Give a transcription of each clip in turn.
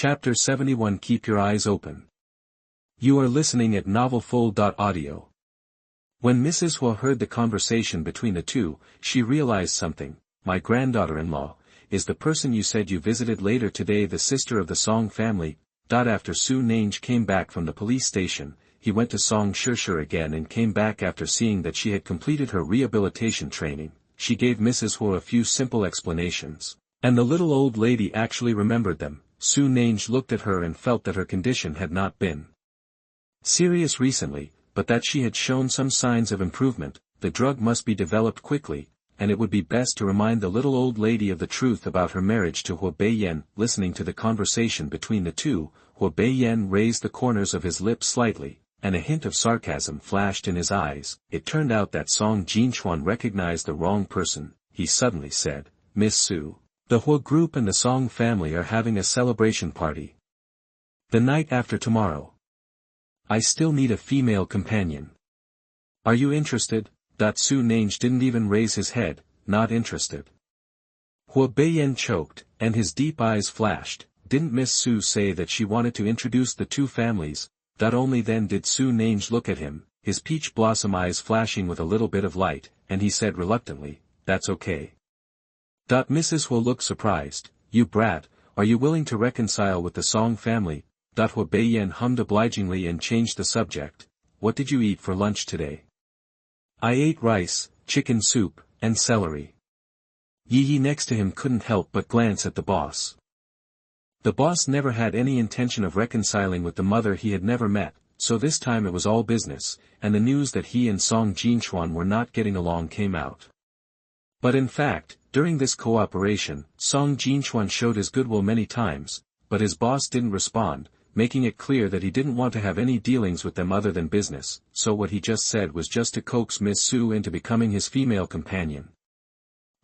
Chapter 71. Keep your eyes open. You are listening at NovelFold.audio. When Mrs. Hua heard the conversation between the two, she realized something. My granddaughter-in-law, is the person you said you visited later today the sister of the Song family. After Su Nange came back from the police station, he went to Song Shishir again and came back after seeing that she had completed her rehabilitation training. She gave Mrs. Hua a few simple explanations, and the little old lady actually remembered them. Su Nange looked at her and felt that her condition had not been serious recently, but that she had shown some signs of improvement. The drug must be developed quickly, and it would be best to remind the little old lady of the truth about her marriage to Hua Beiyan. Listening to the conversation between the two, Hua Beiyan raised the corners of his lips slightly, and a hint of sarcasm flashed in his eyes. It turned out that Song Jinchuan recognized the wrong person. He suddenly said, "Miss Su, the Hua group and the Song family are having a celebration party the night after tomorrow. I still need a female companion. Are you interested?" Su Nange didn't even raise his head. Not interested. Hua Beiyan choked, and his deep eyes flashed. Didn't Miss Su say that she wanted to introduce the two families? Only then did Su Nange look at him, his peach blossom eyes flashing with a little bit of light, and he said reluctantly, "That's okay." Mrs. Hua looked surprised. "You brat, are you willing to reconcile with the Song family?" Hua Beiyan hummed obligingly and changed the subject. "What did you eat for lunch today?" "I ate rice, chicken soup, and celery." Yi next to him couldn't help but glance at the boss. The boss never had any intention of reconciling with the mother he had never met, so this time it was all business, and the news that he and Song Jinchuan were not getting along came out. But in fact, during this cooperation, Song Jinchuan showed his goodwill many times, but his boss didn't respond, making it clear that he didn't want to have any dealings with them other than business, so what he just said was just to coax Miss Su into becoming his female companion.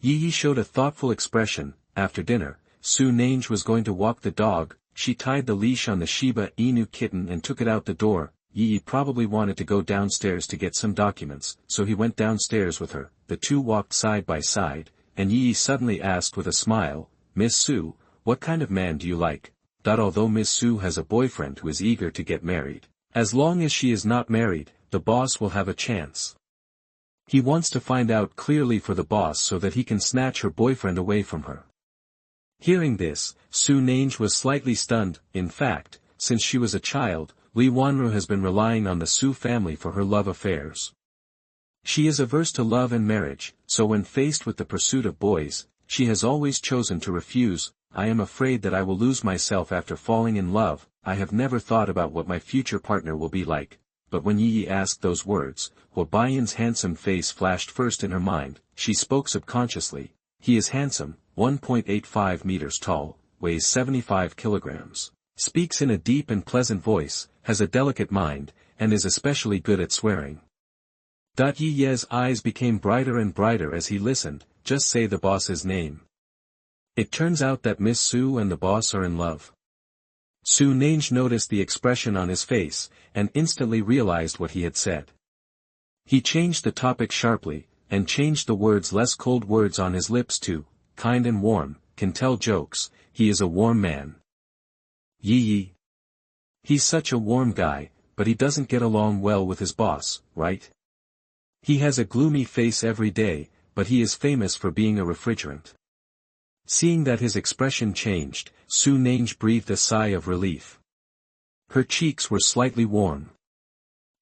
Yi showed a thoughtful expression. After dinner, Su Nange was going to walk the dog. She tied the leash on the Shiba Inu kitten and took it out the door. Yi probably wanted to go downstairs to get some documents, so he went downstairs with her. The two walked side by side, and Yi suddenly asked with a smile, "Miss Su, what kind of man do you like?" Although Miss Su has a boyfriend who is eager to get married, as long as she is not married, the boss will have a chance. He wants to find out clearly for the boss so that he can snatch her boyfriend away from her. Hearing this, Su Nange was slightly stunned. In fact, since she was a child, Li Wanru has been relying on the Su family for her love affairs. She is averse to love and marriage, so when faced with the pursuit of boys, she has always chosen to refuse. "I am afraid that I will lose myself after falling in love. I have never thought about what my future partner will be like." But when Yi asked those words, Hua Beiyan's handsome face flashed first in her mind. She spoke subconsciously. "He is handsome, 1.85 meters tall, weighs 75 kilograms, speaks in a deep and pleasant voice, has a delicate mind, and is especially good at swearing." Yi's eyes became brighter and brighter as he listened. "Just say the boss's name." It turns out that Miss Su and the boss are in love. Su Nange noticed the expression on his face, and instantly realized what he had said. He changed the topic sharply, and changed the words less cold words on his lips to, "kind and warm, can tell jokes, he is a warm man." Yi. He's such a warm guy, but he doesn't get along well with his boss, right? He has a gloomy face every day, but he is famous for being a refrigerant. Seeing that his expression changed, Su Nange breathed a sigh of relief. Her cheeks were slightly warm.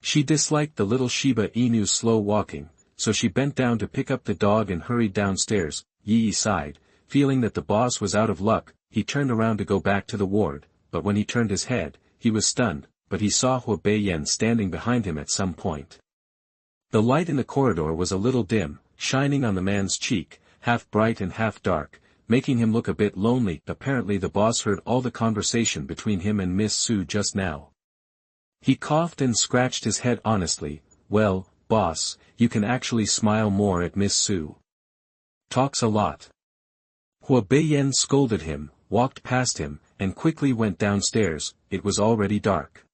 She disliked the little Shiba Inu's slow walking, so she bent down to pick up the dog and hurried downstairs. Yi sighed, feeling that the boss was out of luck. He turned around to go back to the ward, but when he turned his head, he was stunned, but he saw Hua Beiyan standing behind him at some point. The light in the corridor was a little dim, shining on the man's cheek, half bright and half dark, making him look a bit lonely. Apparently the boss heard all the conversation between him and Miss Su just now. He coughed and scratched his head honestly. "Well, boss, you can actually smile more at Miss Su. Talks a lot." Hua Beiyan scolded him, walked past him, and quickly went downstairs. It was already dark.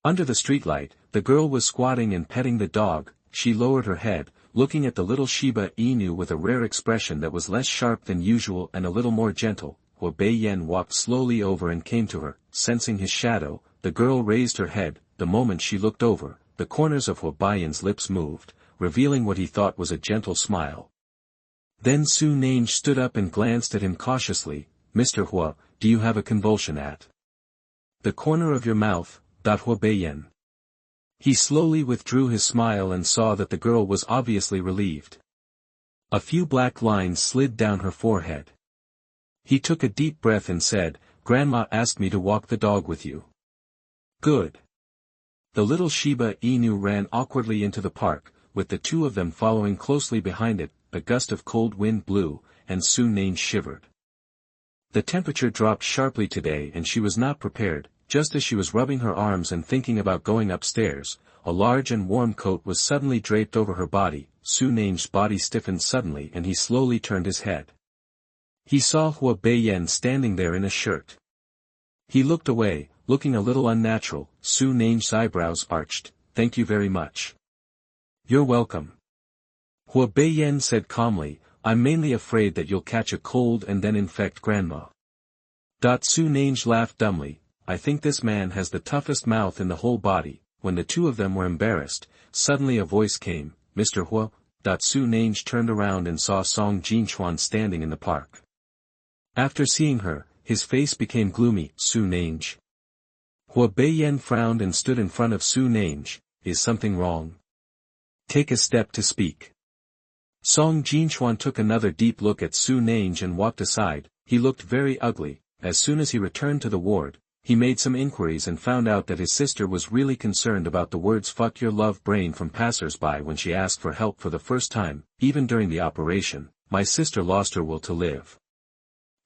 Under the streetlight, the girl was squatting and petting the dog. She lowered her head, looking at the little Shiba Inu with a rare expression that was less sharp than usual and a little more gentle. Hua Beiyan walked slowly over and came to her. Sensing his shadow, the girl raised her head. The moment she looked over, the corners of Hua Beiyan's lips moved, revealing what he thought was a gentle smile. Then Su Nange stood up and glanced at him cautiously. Mr. Hua, do you have a convulsion at the corner of your mouth? Hua Beiyan. He slowly withdrew his smile and saw that the girl was obviously relieved. A few black lines slid down her forehead. He took a deep breath and said, Grandma asked me to walk the dog with you. Good. The little Shiba Inu ran awkwardly into the park, with the two of them following closely behind it. A gust of cold wind blew, and Su Nange shivered. The temperature dropped sharply today and she was not prepared. Just as she was rubbing her arms and thinking about going upstairs, a large and warm coat was suddenly draped over her body. Su Nange's body stiffened suddenly and he slowly turned his head. He saw Hua Beiyan standing there in a shirt. He looked away, looking a little unnatural. Su Nange's eyebrows arched. Thank you very much. You're welcome. Hua Beiyan said calmly, I'm mainly afraid that you'll catch a cold and then infect Grandma. Su Nange laughed dumbly. I think this man has the toughest mouth in the whole body. When the two of them were embarrassed, suddenly a voice came, Mr. Hua. Su Nange turned around and saw Song Jinchuan standing in the park. After seeing her, his face became gloomy. Su Nange. Hua Beiyan frowned and stood in front of Su Nange. Is something wrong? Take a step to speak. Song Jinchuan took another deep look at Su Nange and walked aside. He looked very ugly. As soon as he returned to the ward, he made some inquiries and found out that his sister was really concerned about the words fuck your love brain from passers-by when she asked for help for the first time. Even during the operation, my sister lost her will to live.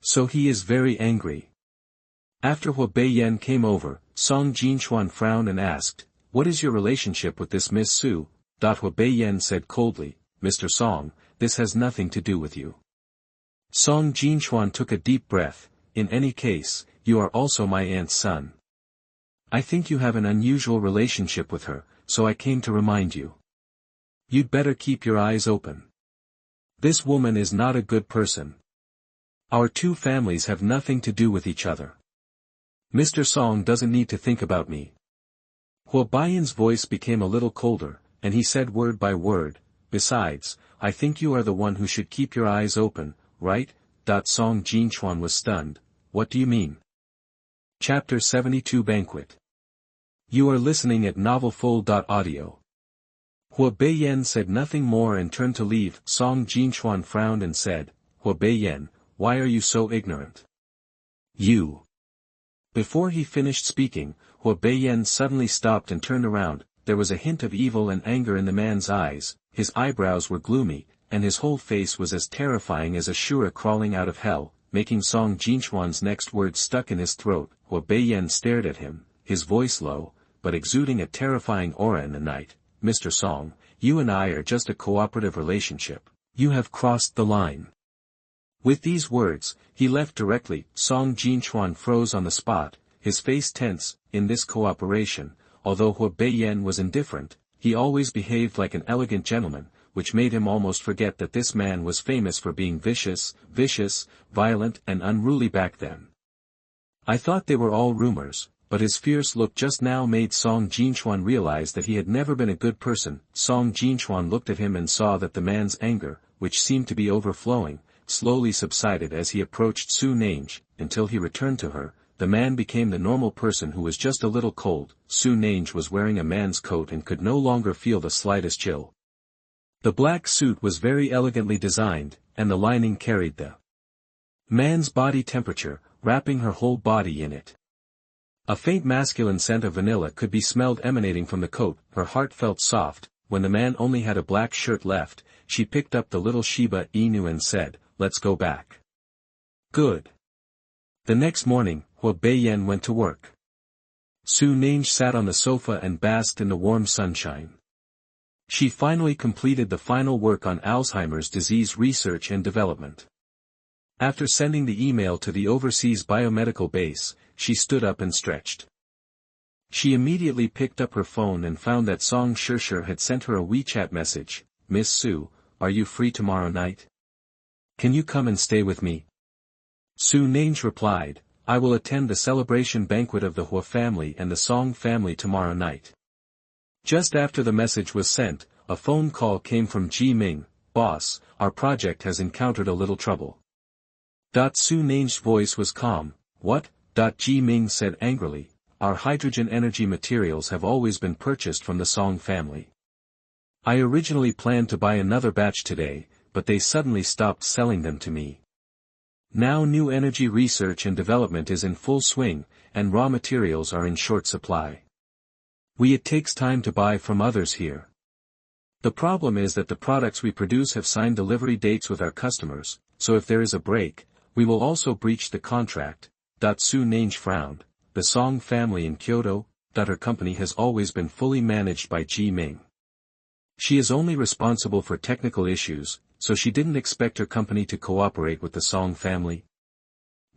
So he is very angry. After Hua Beiyan came over, Song Jinchuan frowned and asked, what is your relationship with this Miss Su? Hua Beiyan said coldly, Mr. Song, this has nothing to do with you. Song Jinchuan took a deep breath. In any case, you are also my aunt's son. I think you have an unusual relationship with her, so I came to remind you. You'd better keep your eyes open. This woman is not a good person. Our two families have nothing to do with each other. Mr. Song doesn't need to think about me. Hua Beiyan's voice became a little colder, and he said word by word, besides, I think you are the one who should keep your eyes open, right? Song Jinchuan was stunned. What do you mean? Chapter 72 Banquet. You are listening at NovelFold.audio. Hua Beiyan said nothing more and turned to leave. Song Jinchuan frowned and said, Hua Beiyan, why are you so ignorant? You. Before he finished speaking, Hua Beiyan suddenly stopped and turned around. There was a hint of evil and anger in the man's eyes, his eyebrows were gloomy, and his whole face was as terrifying as a Shura crawling out of hell, making Song Jinchuan's next words stuck in his throat. Hua Beiyan stared at him, his voice low, but exuding a terrifying aura in the night. Mr. Song, you and I are just a cooperative relationship. You have crossed the line. With these words, he left directly. Song Jinchuan froze on the spot, his face tense. In this cooperation, although Hua Beiyan was indifferent, he always behaved like an elegant gentleman, which made him almost forget that this man was famous for being vicious, violent and unruly back then. I thought they were all rumors, but his fierce look just now made Song Jinchuan realize that he had never been a good person. Song Jinchuan looked at him and saw that the man's anger, which seemed to be overflowing, slowly subsided as he approached Su Nange. Until he returned to her, the man became the normal person who was just a little cold. Su Nange was wearing a man's coat and could no longer feel the slightest chill. The black suit was very elegantly designed, and the lining carried the man's body temperature, wrapping her whole body in it. A faint masculine scent of vanilla could be smelled emanating from the coat. Her heart felt soft. When the man only had a black shirt left, she picked up the little Shiba Inu and said, let's go back. Good. The next morning, Hua Beiyan went to work. Su Nange sat on the sofa and basked in the warm sunshine. She finally completed the final work on Alzheimer's disease research and development. After sending the email to the overseas biomedical base, she stood up and stretched. She immediately picked up her phone and found that Song Shishir had sent her a WeChat message. Miss Su, are you free tomorrow night? Can you come and stay with me? Su Nange replied, I will attend the celebration banquet of the Hua family and the Song family tomorrow night. Just after the message was sent, a phone call came from Ji Ming, boss, our project has encountered a little trouble. Su Nange's voice was calm. What? Ji Ming said angrily, our hydrogen energy materials have always been purchased from the Song family. I originally planned to buy another batch today, but they suddenly stopped selling them to me. Now new energy research and development is in full swing, and raw materials are in short supply. It takes time to buy from others here. The problem is that the products we produce have signed delivery dates with our customers, so if there is a break, we will also breach the contract. Su Nange frowned. The Song family in Kyoto, her company has always been fully managed by Ji Ming. She is only responsible for technical issues, so she didn't expect her company to cooperate with the Song family.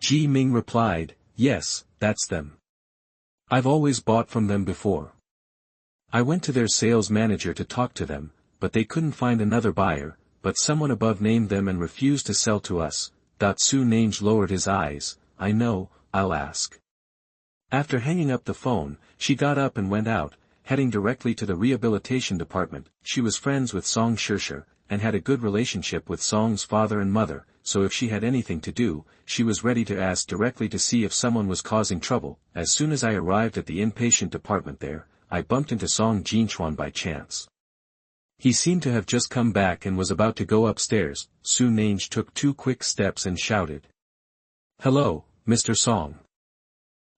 Ji Ming replied, yes, that's them. I've always bought from them before. I went to their sales manager to talk to them, but they couldn't find another buyer, but someone above named them and refused to sell to us. Su Nange lowered his eyes, I know, I'll ask. After hanging up the phone, she got up and went out, heading directly to the rehabilitation department. She was friends with Song Shusher, and had a good relationship with Song's father and mother, so if she had anything to do, she was ready to ask directly to see if someone was causing trouble. As soon as I arrived at the inpatient department there, I bumped into Song Jinchuan by chance. He seemed to have just come back and was about to go upstairs. Su Nange took 2 quick steps and shouted. Hello, Mr. Song.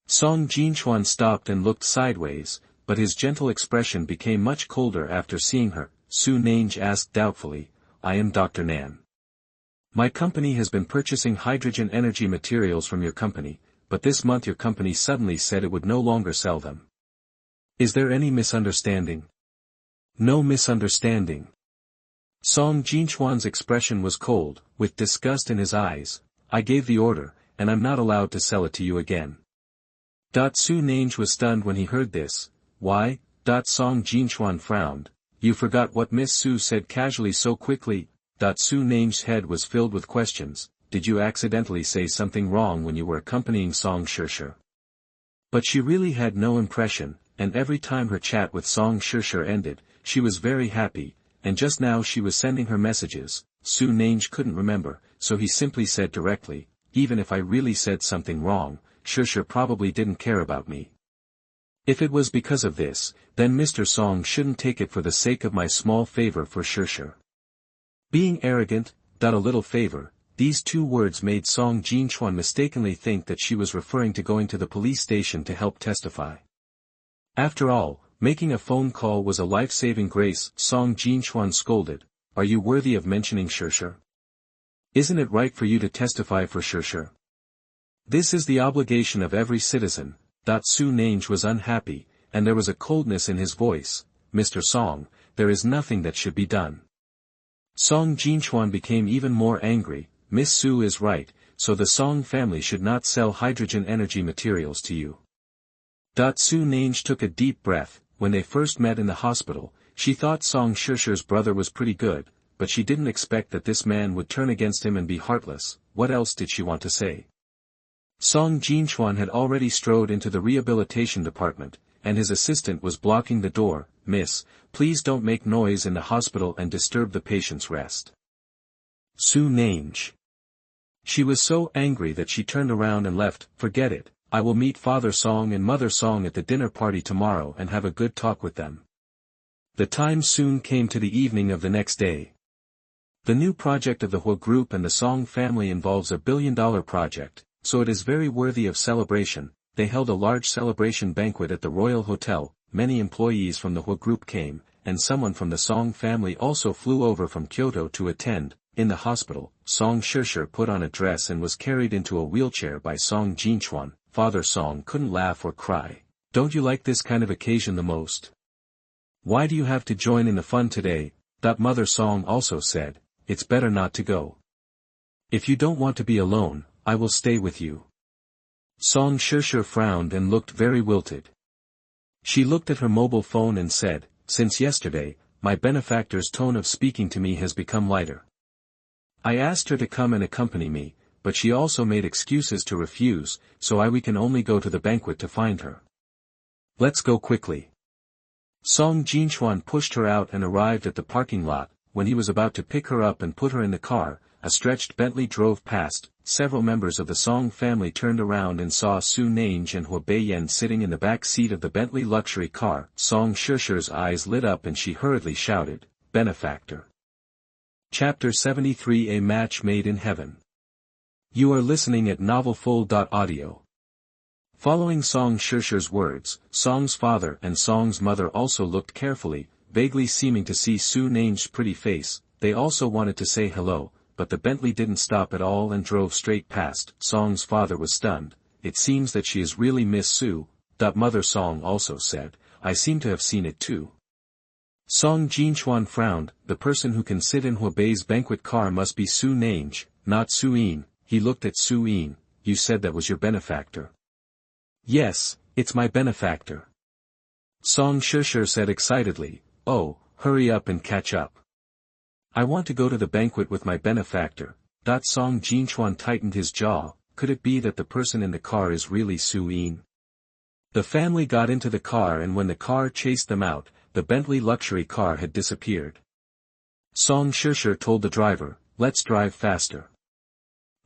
Song Jinchuan stopped and looked sideways, but his gentle expression became much colder after seeing her. Su Nange asked doubtfully, I am Dr. Nan. My company has been purchasing hydrogen energy materials from your company, but this month your company suddenly said it would no longer sell them. Is there any misunderstanding? No misunderstanding. Song Jinchuan's expression was cold, with disgust in his eyes. I gave the order, and I'm not allowed to sell it to you again. Su Nange was stunned when he heard this. Why? Song Jinchuan frowned. You forgot what Miss Su said casually so quickly. Su Nange's head was filled with questions. Did you accidentally say something wrong when you were accompanying Song Shusher? But she really had no impression, and every time her chat with Song Shusher ended, she was very happy, and just now she was sending her messages. Su Nange couldn't remember, so he simply said directly, even if I really said something wrong, Shusher probably didn't care about me. If it was because of this, then Mr. Song shouldn't take it for the sake of my small favor for Shusher. Being arrogant, a little favor, these 2 words made Song Jinchuan mistakenly think that she was referring to going to the police station to help testify. After all, making a phone call was a life-saving grace. Song Jinchuan scolded, are you worthy of mentioning Shusher? Isn't it right for you to testify for Shusher? This is the obligation of every citizen. Su Nange was unhappy, and there was a coldness in his voice. Mr. Song, there is nothing that should be done. Song Jinchuan became even more angry. Miss Su is right, so the Song family should not sell hydrogen energy materials to you. Su Nange took a deep breath. When they first met in the hospital, she thought Song Shusher's brother was pretty good, but she didn't expect that this man would turn against him and be heartless. What else did she want to say? Song Jinchuan had already strode into the rehabilitation department, and his assistant was blocking the door. Miss, please don't make noise in the hospital and disturb the patient's rest. Su Nange. She was so angry that she turned around and left. Forget it, I will meet Father Song and Mother Song at the dinner party tomorrow and have a good talk with them. The time soon came to the evening of the next day. The new project of the Hua Group and the Song family involves a billion-dollar project, so it is very worthy of celebration. They held a large celebration banquet at the Royal Hotel. Many employees from the Hua Group came, and someone from the Song family also flew over from Kyoto to attend. In the hospital, Song Shusher put on a dress and was carried into a wheelchair by Song Jinchuan. Father Song couldn't laugh or cry. Don't you like this kind of occasion the most? Why do you have to join in the fun today? Mother Song also said, it's better not to go. If you don't want to be alone, I will stay with you. Song Shusher frowned and looked very wilted. She looked at her mobile phone and said, since yesterday, my benefactor's tone of speaking to me has become lighter. I asked her to come and accompany me, but she also made excuses to refuse, so we can only go to the banquet to find her. Let's go quickly. Song Jinchuan pushed her out and arrived at the parking lot. When he was about to pick her up and put her in the car, a stretched Bentley drove past. Several members of the Song family turned around and saw Su Nange and Hua Beiyan sitting in the back seat of the Bentley luxury car. Song Shishi's eyes lit up and she hurriedly shouted, "Benefactor." Chapter 73 A Match Made in Heaven. You are listening at NovelFull.audio. Following Song Shishi's words, Song's father and Song's mother also looked carefully, vaguely seeming to see Su Nange's pretty face. They also wanted to say hello, but the Bentley didn't stop at all and drove straight past. Song's father was stunned. "It seems that she is really Miss Su." Mother Song also said, "I seem to have seen it too." Song Jinchuan frowned. The person who can sit in Hua Bei's banquet car must be Su Nange, not Su Yin. He looked at Su Yin. "You said that was your benefactor." "Yes, it's my benefactor." Song Shishi said excitedly, "Oh, hurry up and catch up. I want to go to the banquet with my benefactor." Song Jinchuan tightened his jaw. Could it be that the person in the car is really Su Yin? The family got into the car, and when the car chased them out, the Bentley luxury car had disappeared. Song Shishi told the driver, "Let's drive faster.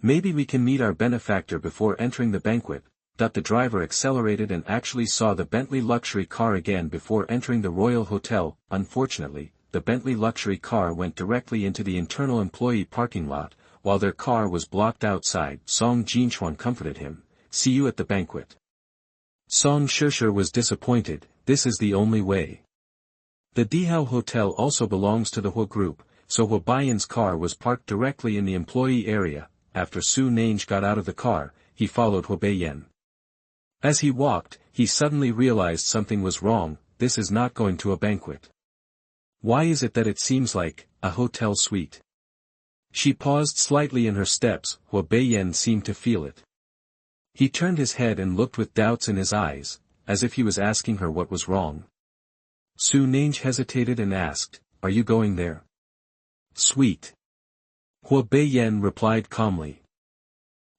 Maybe we can meet our benefactor before entering the banquet." The driver accelerated and actually saw the Bentley luxury car again before entering the Royal Hotel. Unfortunately, the Bentley luxury car went directly into the internal employee parking lot, while their car was blocked outside. Song Jinchuan comforted him, "See you at the banquet." Song Shishi was disappointed. This is the only way. The Dihao Hotel also belongs to the Hua Group, so Hua Beiyan's car was parked directly in the employee area. After Su Nange got out of the car, he followed Hua Beiyan. As he walked, he suddenly realized something was wrong. This is not going to a banquet. Why is it that it seems like a hotel suite? She paused slightly in her steps. Hua Beiyan seemed to feel it. He turned his head and looked with doubts in his eyes, as if he was asking her what was wrong. Su Nange hesitated and asked, "Are you going there?" "Suite." Hua Beiyan replied calmly.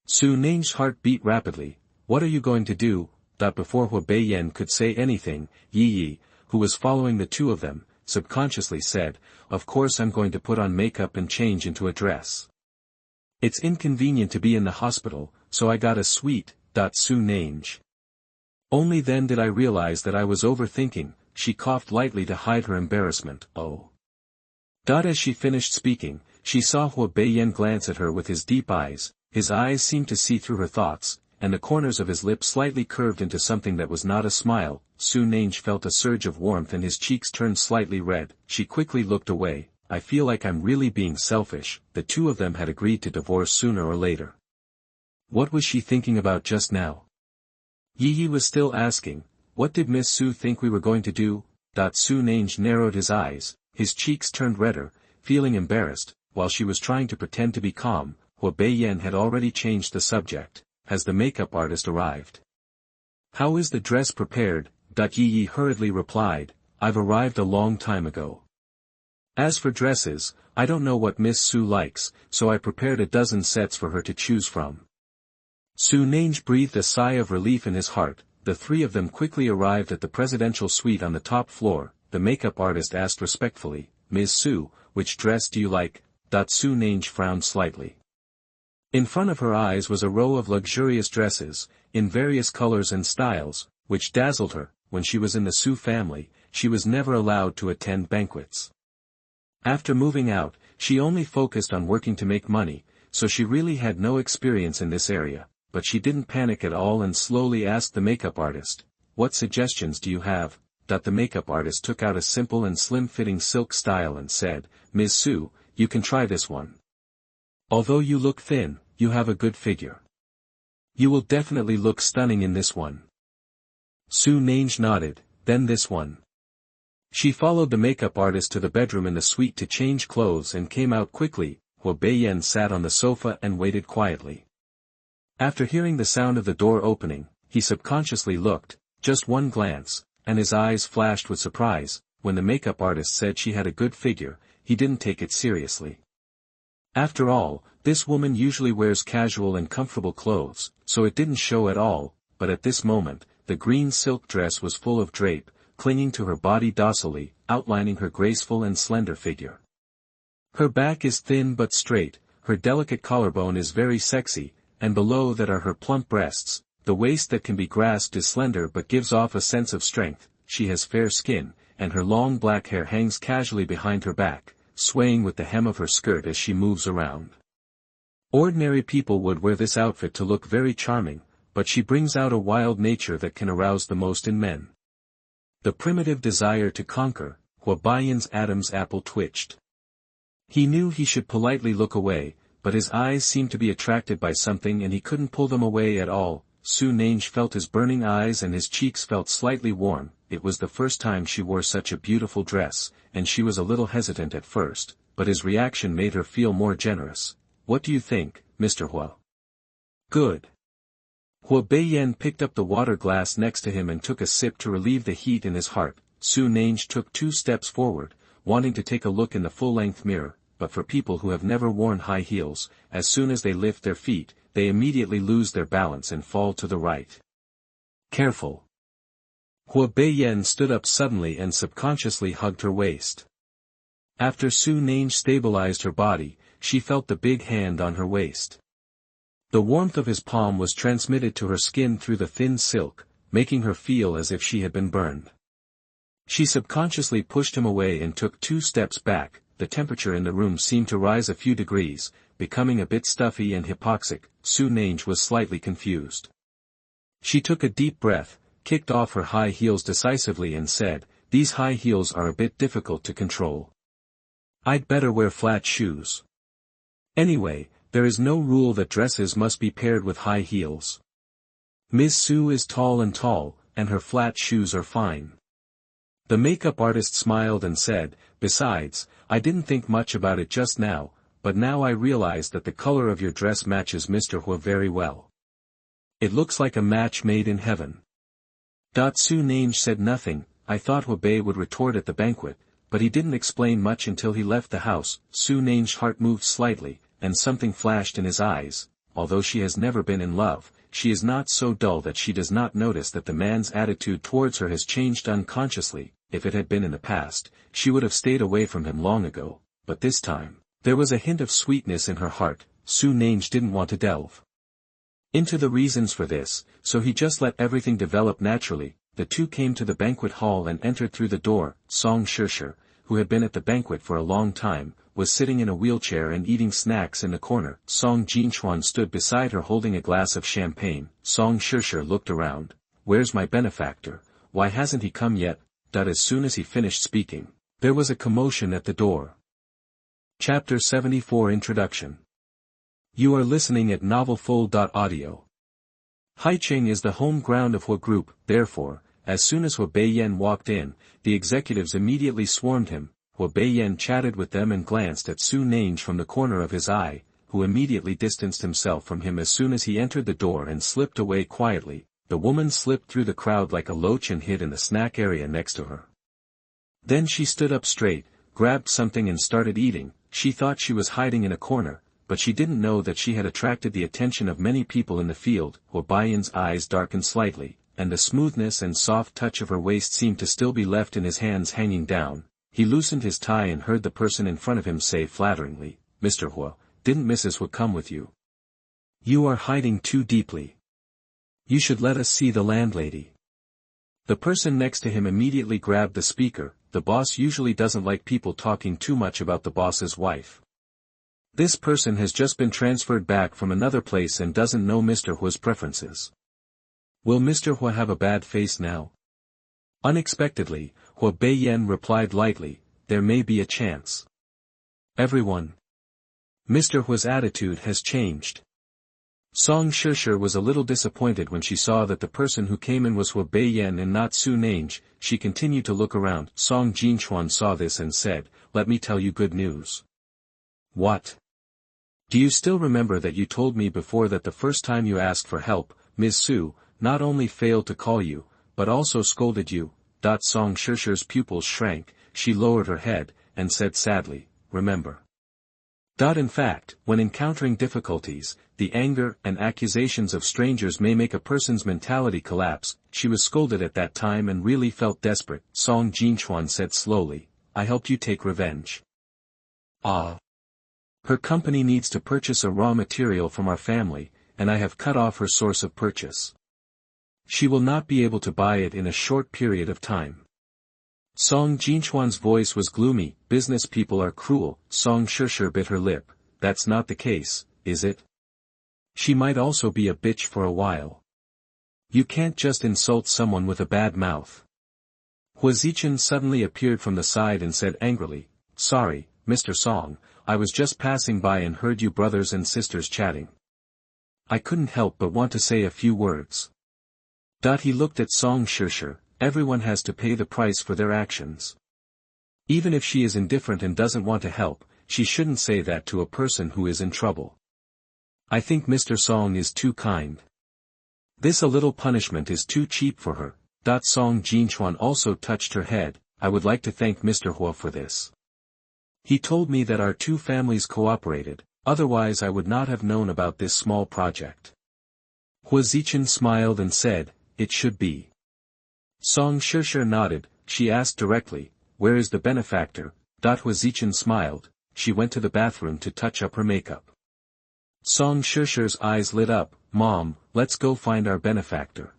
Su Nange's heart beat rapidly. "What are you going to do?" Before Hua Beiyan could say anything, Yi, who was following the two of them, subconsciously said, "Of course I'm going to put on makeup and change into a dress. It's inconvenient to be in the hospital, so I got a suite." Su Nange. Only then did I realize that I was overthinking. She coughed lightly to hide her embarrassment. "Oh." As she finished speaking, she saw Hua Beiyan glance at her with his deep eyes. His eyes seemed to see through her thoughts, and the corners of his lips slightly curved into something that was not a smile. Su Nange felt a surge of warmth and his cheeks turned slightly red. She quickly looked away. "I feel like I'm really being selfish." The two of them had agreed to divorce sooner or later. What was she thinking about just now? Yi was still asking, "What did Miss Su think we were going to do?" Su Nange narrowed his eyes, his cheeks turned redder, feeling embarrassed. While she was trying to pretend to be calm, Hua Beiyan had already changed the subject. "Has the makeup artist arrived?" "How is the dress prepared?" Yi hurriedly replied, "I've arrived a long time ago. As for dresses, I don't know what Miss Su likes, so I prepared a dozen sets for her to choose from." Su Nange breathed a sigh of relief in his heart. The three of them quickly arrived at the presidential suite on the top floor. The makeup artist asked respectfully, "Ms. Su, which dress do you like?" Su Nange frowned slightly. In front of her eyes was a row of luxurious dresses, in various colors and styles, which dazzled her. When she was in the Su family, she was never allowed to attend banquets. After moving out, she only focused on working to make money, so she really had no experience in this area, but she didn't panic at all and slowly asked the makeup artist, "What suggestions do you have?" The makeup artist took out a simple and slim-fitting silk style and said, "Ms. Su, you can try this one. Although you look thin, you have a good figure. You will definitely look stunning in this one." Su Nange nodded, "Then this one." She followed the makeup artist to the bedroom in the suite to change clothes and came out quickly. Hua Beiyan sat on the sofa and waited quietly. After hearing the sound of the door opening, he subconsciously looked, just one glance, and his eyes flashed with surprise. When the makeup artist said she had a good figure, he didn't take it seriously. After all, This woman usually wears casual and comfortable clothes, so it didn't show at all, but at this moment, the green silk dress was full of drape, clinging to her body docilely, outlining her graceful and slender figure. Her back is thin but straight, her delicate collarbone is very sexy, and below that are her plump breasts. The waist that can be grasped is slender but gives off a sense of strength. She has fair skin, and her long black hair hangs casually behind her back, swaying with the hem of her skirt as she moves around. Ordinary people would wear this outfit to look very charming, but she brings out a wild nature that can arouse the most in men. The primitive desire to conquer. Hwabayan's Adam's apple twitched. He knew he should politely look away, but his eyes seemed to be attracted by something and he couldn't pull them away at all. Su Nange felt his burning eyes and his cheeks felt slightly warm. It was the first time she wore such a beautiful dress, and she was a little hesitant at first, but his reaction made her feel more generous. What do you think, Mr. Hua? Good. Hwabayan picked up the water glass next to him and took a sip to relieve the heat in his heart. Su Nange took 2 steps forward, wanting to take a look in the full-length mirror, but for people who have never worn high heels, as soon as they lift their feet, they immediately lose their balance and fall to the right. Careful. Hwabayan stood up suddenly and subconsciously hugged her waist. After Su Nange stabilized her body, she felt the big hand on her waist. The warmth of his palm was transmitted to her skin through the thin silk, making her feel as if she had been burned. She subconsciously pushed him away and took 2 steps back. The temperature in the room seemed to rise a few degrees, becoming a bit stuffy and hypoxic. Su Nange was slightly confused. She took a deep breath, kicked off her high heels decisively and said, "These high heels are a bit difficult to control. I'd better wear flat shoes. Anyway, there is no rule that dresses must be paired with high heels. Ms. Su is tall, and her flat shoes are fine." The makeup artist smiled and said, "Besides, I didn't think much about it just now, but now I realize that the color of your dress matches Mr. Hua very well. It looks like a match made in heaven." Su Nange said nothing. I thought Hwabei would retort at the banquet, but he didn't explain much until he left the house. Su Nange's heart moved slightly, and something flashed in his eyes. Although she has never been in love, she is not so dull that she does not notice that the man's attitude towards her has changed unconsciously. If it had been in the past, she would have stayed away from him long ago, but this time, there was a hint of sweetness in her heart. Su Nange didn't want to delve into the reasons for this, so he just let everything develop naturally. The two came to the banquet hall and entered through the door. Song Shusher, who had been at the banquet for a long time, was sitting in a wheelchair and eating snacks in the corner. Song Jinchuan stood beside her holding a glass of champagne. Song Shusher looked around. "Where's my benefactor? Why hasn't he come yet?" As soon as he finished speaking, there was a commotion at the door. Chapter 74 Introduction. You are listening at NovelFold.audio. Haicheng is the home ground of Hua Group, therefore, as soon as Hwabayan walked in, the executives immediately swarmed him. Hwabayan chatted with them and glanced at Su Nange from the corner of his eye, who immediately distanced himself from him as soon as he entered the door and slipped away quietly. The woman slipped through the crowd like a loach and hid in the snack area next to her. Then she stood up straight, grabbed something and started eating. She thought she was hiding in a corner, but she didn't know that she had attracted the attention of many people in the field. Hwabayan's eyes darkened slightly, and the smoothness and soft touch of her waist seemed to still be left in his hands hanging down. He loosened his tie and heard the person in front of him say flatteringly, "Mr. Hua, didn't Mrs. Hua come with you? You are hiding too deeply. You should let us see the landlady." The person next to him immediately grabbed the speaker. The boss usually doesn't like people talking too much about the boss's wife. This person has just been transferred back from another place and doesn't know Mr. Hua's preferences. Will Mr. Hua have a bad face now? Unexpectedly, Hwabayan replied lightly, "There may be a chance." Everyone. Mr. Hua's attitude has changed. Song Shusher was a little disappointed when she saw that the person who came in was Hwabayan and not Su Nange. She continued to look around. Song Jinchuan saw this and said, "Let me tell you good news." "What? Do you still remember that you told me before that the first time you asked for help, Ms. Su, not only failed to call you, but also scolded you?" Song Shusher's pupils shrank, she lowered her head, and said sadly, "Remember." In fact, when encountering difficulties, the anger and accusations of strangers may make a person's mentality collapse. She was scolded at that time and really felt desperate. Song Jinchuan said slowly, I helped you take revenge. Ah. Her company needs to purchase a raw material from our family, and I have cut off her source of purchase. She will not be able to buy it in a short period of time. Song Jinchuan's voice was gloomy. Business people are cruel. Song Shusher bit her lip. That's not the case, is it? She might also be a bitch for a while. You can't just insult someone with a bad mouth. Hua Zichen suddenly appeared from the side and said angrily, Sorry, Mr. Song, I was just passing by and heard you brothers and sisters chatting. I couldn't help but want to say a few words. He looked at Song Shusher. Everyone has to pay the price for their actions. Even if she is indifferent and doesn't want to help, she shouldn't say that to a person who is in trouble. I think Mr. Song is too kind. This a little punishment is too cheap for her. Song Jinchuan also touched her head. I would like to thank Mr. Hua for this. He told me that our two families cooperated, otherwise I would not have known about this small project. Hua Zichen smiled and said, It should be. Song Shusher nodded. She asked directly, Where is the benefactor? Hua Zichen smiled. She went to the bathroom to touch up her makeup. Song Shusher's eyes lit up. Mom, let's go find our benefactor.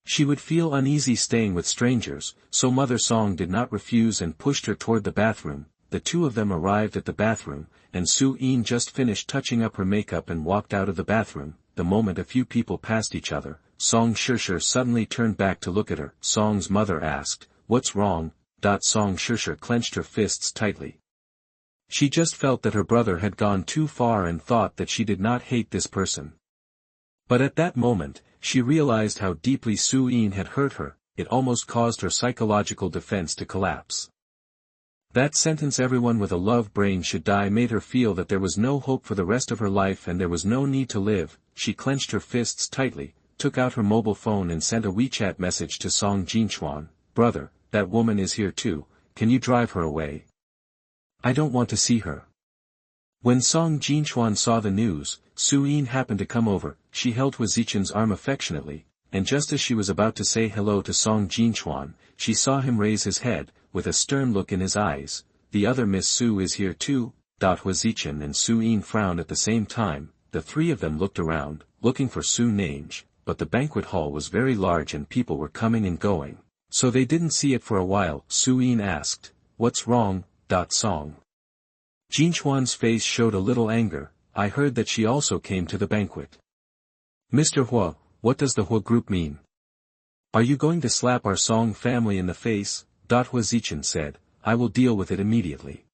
She would feel uneasy staying with strangers, so Mother Song did not refuse and pushed her toward the bathroom. The two of them arrived at the bathroom, and Su Yin just finished touching up her makeup and walked out of the bathroom. The moment a few people passed each other, Song Shusher suddenly turned back to look at her. Song's mother asked, What's wrong? Song Shusher clenched her fists tightly. She just felt that her brother had gone too far and thought that she did not hate this person. But at that moment, she realized how deeply Su Yin had hurt her. It almost caused her psychological defense to collapse. That sentence everyone with a love brain should die made her feel that there was no hope for the rest of her life and there was no need to live. She clenched her fists tightly, took out her mobile phone and sent a WeChat message to Song Jinchuan, Brother, that woman is here too, can you drive her away? I don't want to see her. When Song Jinchuan saw the news, Su Yin happened to come over. She held Hua Zichen's arm affectionately, and just as she was about to say hello to Song Jinchuan, she saw him raise his head, with a stern look in his eyes. The other Miss Su is here too. Hua Zichen and Su Yin frowned at the same time. The three of them looked around, looking for Su Nange, but the banquet hall was very large and people were coming and going, so they didn't see it for a while. Su Yin asked, What's wrong? Song Jinchuan's face showed a little anger. I heard that she also came to the banquet. Mr. Hua, what does the Hua group mean? Are you going to slap our Song family in the face? Hua Zichen said, I will deal with it immediately.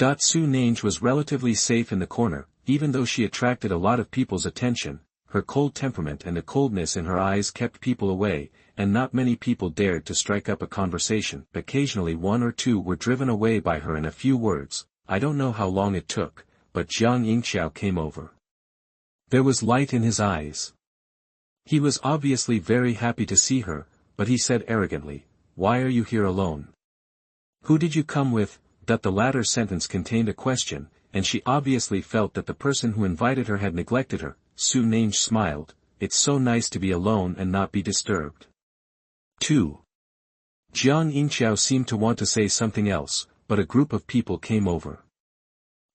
Su Nange was relatively safe in the corner, even though she attracted a lot of people's attention. Her cold temperament and the coldness in her eyes kept people away, and not many people dared to strike up a conversation. Occasionally one or two were driven away by her in a few words. I don't know how long it took, but Jiang Yingxiao came over. There was light in his eyes. He was obviously very happy to see her, but he said arrogantly, Why are you here alone? Who did you come with? The latter sentence contained a question, and she obviously felt that the person who invited her had neglected her. Su Nange smiled, It's so nice to be alone and not be disturbed. 2. Jiang Yingxiao seemed to want to say something else, but a group of people came over.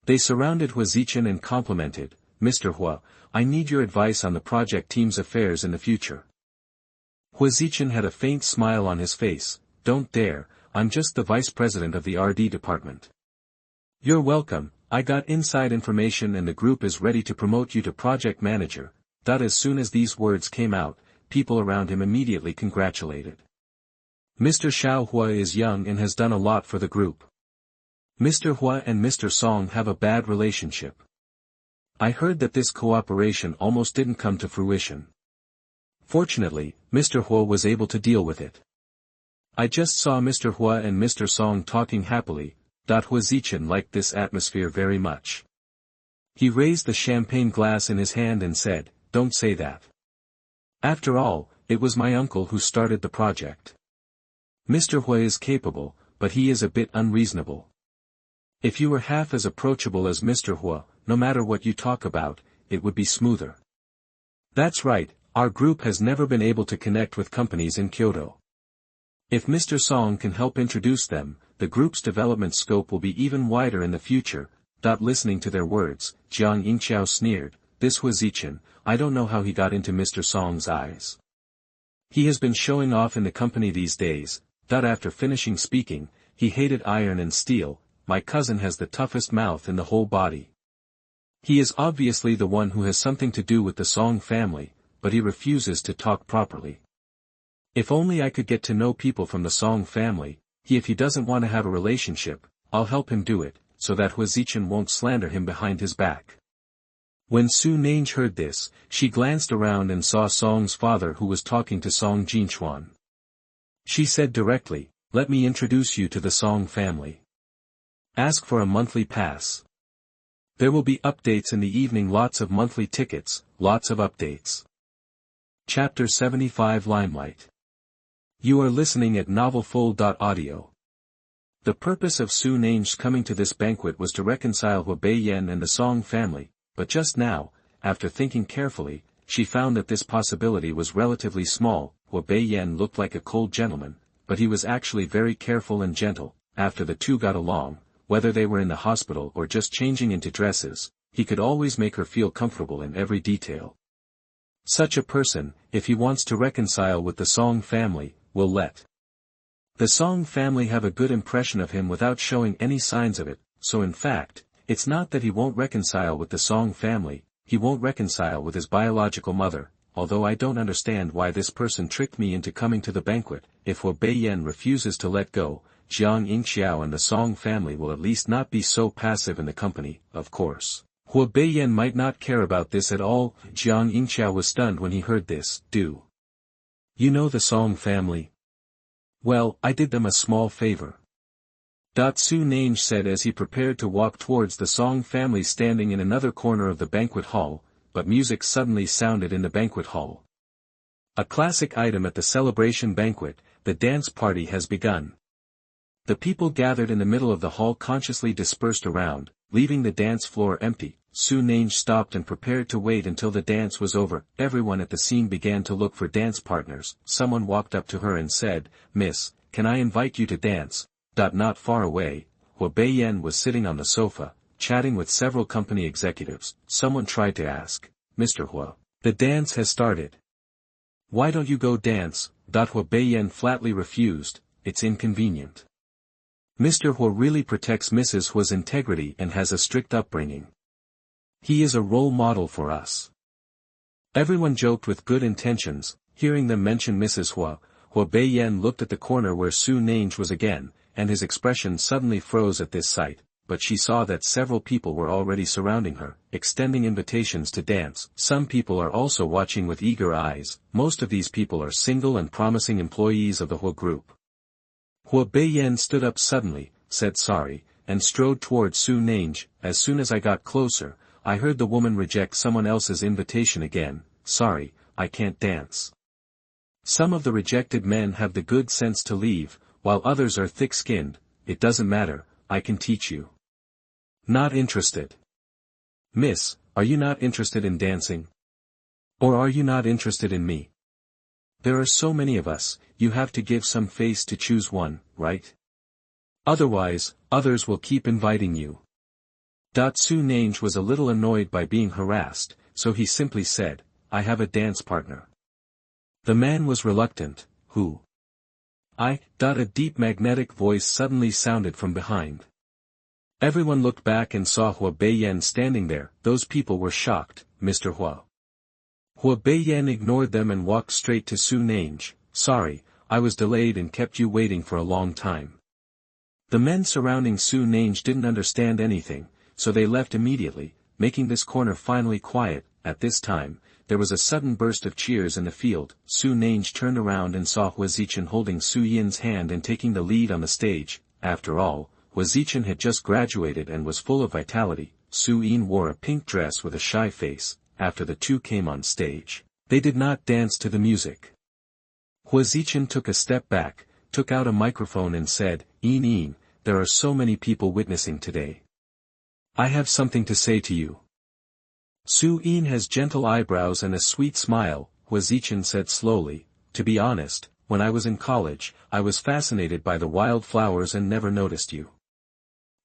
They surrounded Hua Zichen and complimented, Mr. Hua, I need your advice on the project team's affairs in the future. Hua Zichen had a faint smile on his face, Don't dare, I'm just the vice president of the RD department. You're welcome, I got inside information and the group is ready to promote you to project manager. As soon as these words came out, people around him immediately congratulated. Mr. Xiao Hua is young and has done a lot for the group. Mr. Hua and Mr. Song have a bad relationship. I heard that this cooperation almost didn't come to fruition. Fortunately, Mr. Hua was able to deal with it. I just saw Mr. Hua and Mr. Song talking happily. Hua Zichen liked this atmosphere very much. He raised the champagne glass in his hand and said, Don't say that. After all, it was my uncle who started the project. Mr. Hua is capable, but he is a bit unreasonable. If you were half as approachable as Mr. Hua, no matter what you talk about, it would be smoother. That's right, our group has never been able to connect with companies in Kyoto. If Mr. Song can help introduce them, the group's development scope will be even wider in the future. Listening to their words, Jiang Yingqiao sneered, this Huazichin, I don't know how he got into Mr. Song's eyes. He has been showing off in the company these days. After finishing speaking, he hated iron and steel. My cousin has the toughest mouth in the whole body. He is obviously the one who has something to do with the Song family, but he refuses to talk properly. If only I could get to know people from the Song family. If he doesn't want to have a relationship, I'll help him do it, so that Huazichin won't slander him behind his back. When Su Nange heard this, she glanced around and saw Song's father who was talking to Song Jinchuan. She said directly, let me introduce you to the Song family. Ask for a monthly pass. There will be updates in the evening, lots of monthly tickets, lots of updates. Chapter 75 Limelight. You are listening at NovelFull.audio. The purpose of Su Nange's coming to this banquet was to reconcile Hua Beiyan and the Song family, but just now, after thinking carefully, she found that this possibility was relatively small. Hua Beiyan looked like a cold gentleman, but he was actually very careful and gentle. After the two got along, whether they were in the hospital or just changing into dresses, he could always make her feel comfortable in every detail. Such a person, if he wants to reconcile with the Song family, will let the Song family have a good impression of him without showing any signs of it. So in fact, it's not that he won't reconcile with the Song family, he won't reconcile with his biological mother, although I don't understand why this person tricked me into coming to the banquet. If Hua Beiyan refuses to let go, Jiang Yingqiao and the Song family will at least not be so passive in the company. Of course, Hua Beiyan might not care about this at all. Jiang Yingqiao was stunned when he heard this. Do you know the Song family? Well, I did them a small favor. Su Nange said as he prepared to walk towards the Song family standing in another corner of the banquet hall, but music suddenly sounded in the banquet hall. A classic item at the celebration banquet, the dance party has begun. The people gathered in the middle of the hall consciously dispersed around, leaving the dance floor empty. Su Nange stopped and prepared to wait until the dance was over. Everyone at the scene began to look for dance partners. Someone walked up to her and said, Miss, can I invite you to dance? Not far away, Hua Beiyan was sitting on the sofa, chatting with several company executives. Someone tried to ask, Mr. Hua, the dance has started. Why don't you go dance? Hua Beiyan flatly refused, it's inconvenient. Mr. Hua really protects Mrs. Hua's integrity and has a strict upbringing. He is a role model for us. Everyone joked with good intentions. Hearing them mention Mrs. Hua, Hua Beiyan looked at the corner where Su Nange was again, and his expression suddenly froze at this sight, but she saw that several people were already surrounding her, extending invitations to dance. Some people are also watching with eager eyes. Most of these people are single and promising employees of the Hua group. Hua Beiyan stood up suddenly, said sorry, and strode towards Su Nange. As soon as I got closer, I heard the woman reject someone else's invitation again. Sorry, I can't dance. Some of the rejected men have the good sense to leave, while others are thick-skinned. It doesn't matter, I can teach you. Not interested. Miss, are you not interested in dancing? Or are you not interested in me? There are so many of us, you have to give some face to choose one, right? Otherwise, others will keep inviting you. Su Nange was a little annoyed by being harassed, so he simply said, I have a dance partner. The man was reluctant. Who? A deep magnetic voice suddenly sounded from behind. Everyone looked back and saw Hua Beiyan standing there. Those people were shocked. Mr. Hua. Hua Beiyan ignored them and walked straight to Su Nange. Sorry, I was delayed and kept you waiting for a long time. The men surrounding Su Nange didn't understand anything, so they left immediately, making this corner finally quiet. At this time, there was a sudden burst of cheers in the field. Su Nange turned around and saw Huazichin holding Su Yin's hand and taking the lead on the stage. After all, Huazichin had just graduated and was full of vitality. Su Yin wore a pink dress with a shy face. After the two came on stage, they did not dance to the music. Huazichin took a step back, took out a microphone and said, Yin, there are so many people witnessing today. I have something to say to you. Su-in has gentle eyebrows and a sweet smile, Hwazichin said slowly. To be honest, when I was in college, I was fascinated by the wildflowers and never noticed you.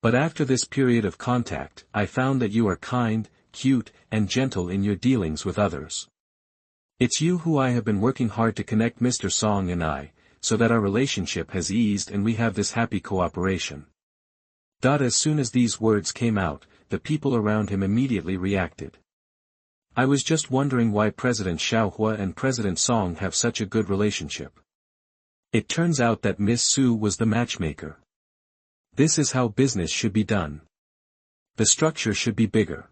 But after this period of contact, I found that you are kind, cute, and gentle in your dealings with others. It's you who I have been working hard to connect Mr. Song and I, so that our relationship has eased and we have this happy cooperation. As soon as these words came out, the people around him immediately reacted. I was just wondering why President Xiaohua and President Song have such a good relationship. It turns out that Miss Su was the matchmaker. This is how business should be done. The structure should be bigger.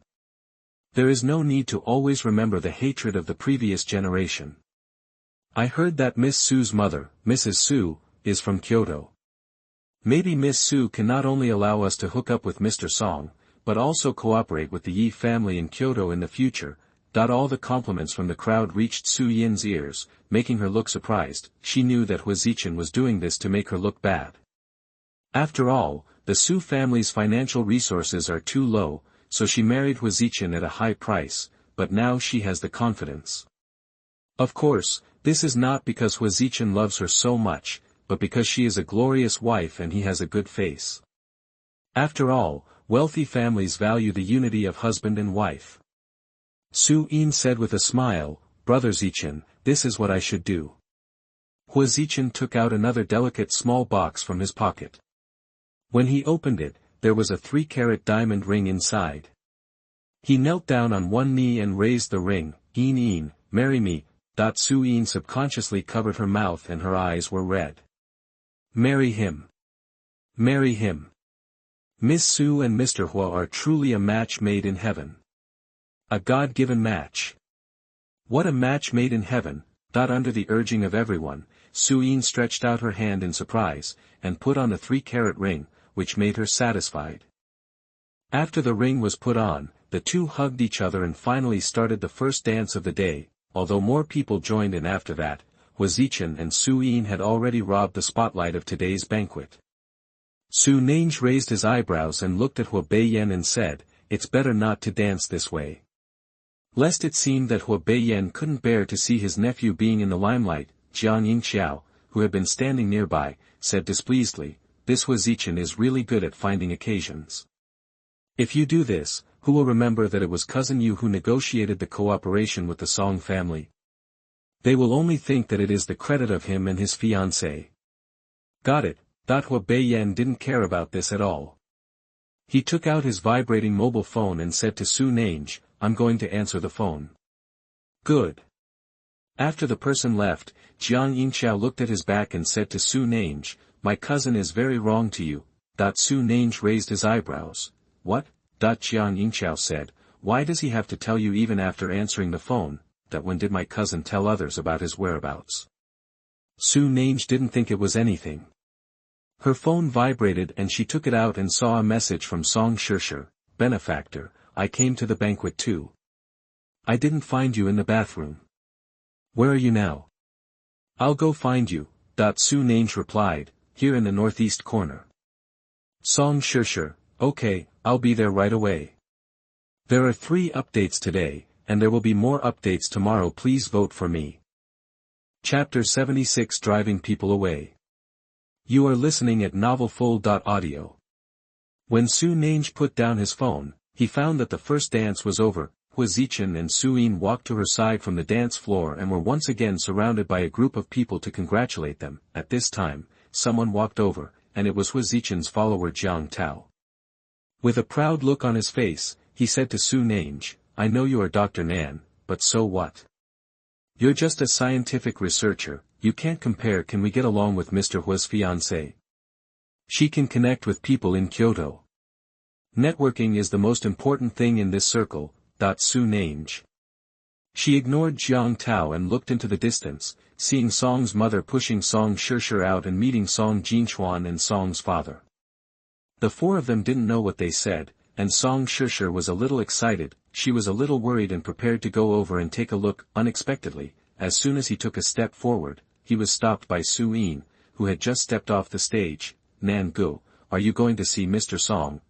There is no need to always remember the hatred of the previous generation. I heard that Miss Su's mother, Mrs. Su, is from Kyoto. Maybe Miss Su can not only allow us to hook up with Mr. Song, but also cooperate with the Yi family in Kyoto in the future. All the compliments from the crowd reached Su Yin's ears, making her look surprised. She knew that Hwazichin was doing this to make her look bad. After all, the Su family's financial resources are too low, so she married Hwazichin at a high price, but now she has the confidence. Of course, this is not because Hwazichin loves her so much, but because she is a glorious wife and he has a good face. After all, wealthy families value the unity of husband and wife. Su-in said with a smile, Brother Zichin, this is what I should do. Hwazichin took out another delicate small box from his pocket. When he opened it, there was a 3-carat diamond ring inside. He knelt down on one knee and raised the ring. In, marry me. Su-in subconsciously covered her mouth and her eyes were red. Marry him. Marry him. Miss Su and Mr. Hua are truly a match made in heaven. A God-given match. What a match made in heaven. Under the urging of everyone, Su-in stretched out her hand in surprise, and put on the 3-carat ring, which made her satisfied. After the ring was put on, the two hugged each other and finally started the first dance of the day, although more people joined in after that. Hwazichin and Su-in had already robbed the spotlight of today's banquet. Su-nange raised his eyebrows and looked at Hua Beiyan and said, it's better not to dance this way. Lest it seemed that Hua Beiyan couldn't bear to see his nephew being in the limelight, Jiang Yingxiao, who had been standing nearby, said displeasedly, this Hwazichin is really good at finding occasions. If you do this, who will remember that it was cousin Yu who negotiated the cooperation with the Song family? They will only think that it is the credit of him and his fiancée. Got it. Hua Beiyan didn't care about this at all. He took out his vibrating mobile phone and said to Su-nange, I'm going to answer the phone. Good. After the person left, Jiang Yingxiao looked at his back and said to Su-nange, my cousin is very wrong to you. Su-nange raised his eyebrows. What? Jiang Yingxiao said, why does he have to tell you even after answering the phone? When did my cousin tell others about his whereabouts? Su-nange didn't think it was anything. Her phone vibrated and she took it out and saw a message from Song Shishir, benefactor, I came to the banquet too. I didn't find you in the bathroom. Where are you now? I'll go find you. Su-nange replied, here in the northeast corner. Song Shishir, okay, I'll be there right away. There are 3 updates today, and there will be more updates tomorrow. Please vote for me. Chapter 76 Driving People Away. You are listening at NovelFull.audio. When Su-nange put down his phone, he found that the first dance was over. Hwazichin and Su-in walked to her side from the dance floor and were once again surrounded by a group of people to congratulate them. At this time, someone walked over, and it was Hwazichin's follower Jiang Tao. With a proud look on his face, he said to Su-nange, I know you are Dr. Nan, but so what? You're just a scientific researcher, you can't compare. Can we get along with Mr. Hua's fiancée? She can connect with people in Kyoto. Networking is the most important thing in this circle. Su-nange. She ignored Jiang Tao and looked into the distance, seeing Song's mother pushing Song Shishir out and meeting Song Jinchuan and Song's father. The 4 of them didn't know what they said, and Song Shishir was a little excited. She was a little worried and prepared to go over and take a look. Unexpectedly, as soon as he took a step forward, he was stopped by Su-in, who had just stepped off the stage. Nan Gu, are you going to see Mr. Song?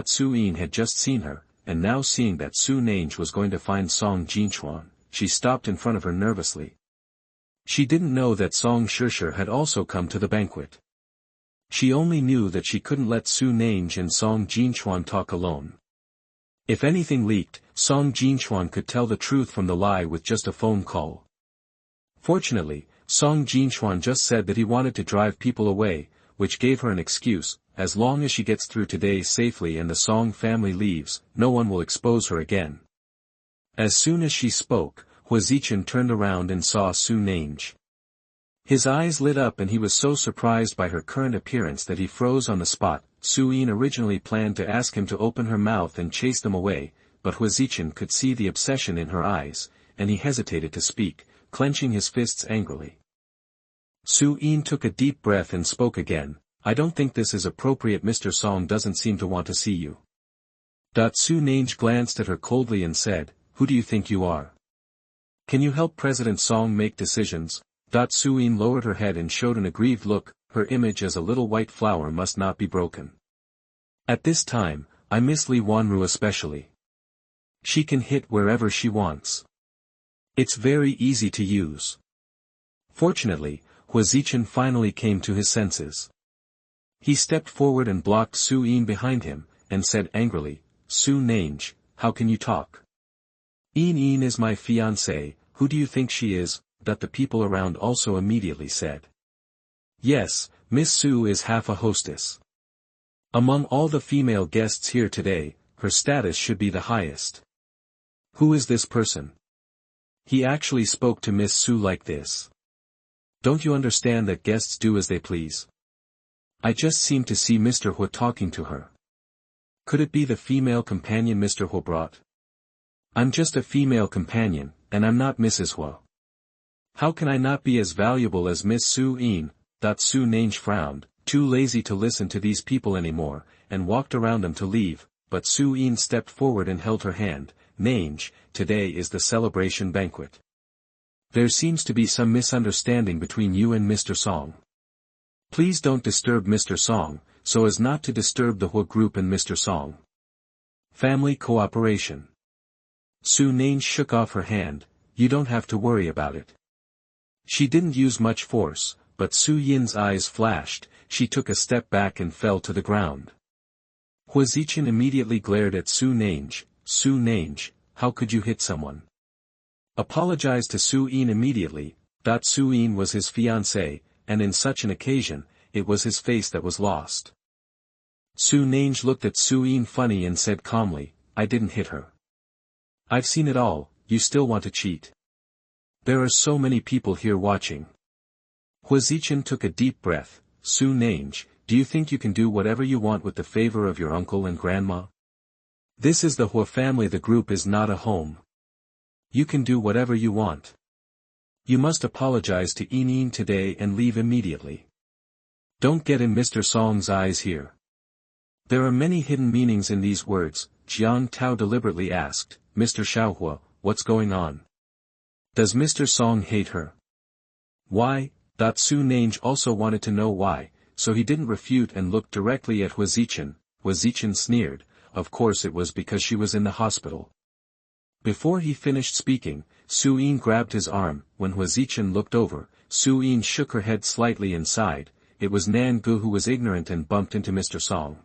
Su-in had just seen her, and now seeing that Su-Nange was going to find Song Jinchuan, she stopped in front of her nervously. She didn't know that Song Shusher had also come to the banquet. She only knew that she couldn't let Su-Nange and Song Jinchuan talk alone. If anything leaked, Song Jinchuan could tell the truth from the lie with just a phone call. Fortunately, Song Jinchuan just said that he wanted to drive people away, which gave her an excuse. As long as she gets through today safely and the Song family leaves, no one will expose her again. As soon as she spoke, Hua Zichen turned around and saw Su-Nange. His eyes lit up and he was so surprised by her current appearance that he froze on the spot. Su-in originally planned to ask him to open her mouth and chase them away, but Hua Zichen could see the obsession in her eyes, and he hesitated to speak, clenching his fists angrily. Su-in took a deep breath and spoke again. I don't think this is appropriate. Mr. Song doesn't seem to want to see you. Su-Nange glanced at her coldly and said, who do you think you are? Can you help President Song make decisions? Su-in lowered her head and showed an aggrieved look. Her image as a little white flower must not be broken. At this time, I miss Li Wanru especially. She can hit wherever she wants. It's very easy to use. Fortunately, Hua Zichen finally came to his senses. He stepped forward and blocked Su-in behind him, and said angrily, Su-Nange, how can you talk? In is my fiancée, who do you think she is? The people around also immediately said. Yes, Miss Su is half a hostess. Among all the female guests here today, her status should be the highest. Who is this person? He actually spoke to Miss Su like this. Don't you understand that guests do as they please? I just seem to see Mr. Hua talking to her. Could it be the female companion Mr. Hua brought? I'm just a female companion, and I'm not Mrs. Hua. How can I not be as valuable as Miss Su-in? Su-Nange frowned, too lazy to listen to these people anymore, and walked around them to leave, but Su-in stepped forward and held her hand. Nange, today is the celebration banquet. There seems to be some misunderstanding between you and Mr. Song. Please don't disturb Mr. Song, so as not to disturb the Hua group and Mr. Song. Family cooperation. Su-Nange shook off her hand. You don't have to worry about it. She didn't use much force, but Su-Yin's eyes flashed. She took a step back and fell to the ground. Hua Zichen immediately glared at Su-Nange. Su-Nange, how could you hit someone? Apologize to Su-in immediately. Su-in was his fiancée, and in such an occasion, it was his face that was lost. Su-Nange looked at Su-in funny and said calmly, I didn't hit her. I've seen it all. You still want to cheat? There are so many people here watching. Hua Zichen took a deep breath. Su-Nange, do you think you can do whatever you want with the favor of your uncle and grandma? This is the Hua family. The group is not a home. You can do whatever you want. You must apologize to In today and leave immediately. Don't get in Mr. Song's eyes here. There are many hidden meanings in these words. Jiang Tao deliberately asked, Mr. Xiaohua, what's going on? Does Mr. Song hate her? Why? Su-Nange also wanted to know why, so he didn't refute and looked directly at Hua Zichen. Hua Zichen sneered. Of course it was because she was in the hospital. Before he finished speaking, Su-in grabbed his arm. When Hua Zichen looked over, Su-in shook her head slightly and sighed. It was Nangu who was ignorant and bumped into Mr. Song.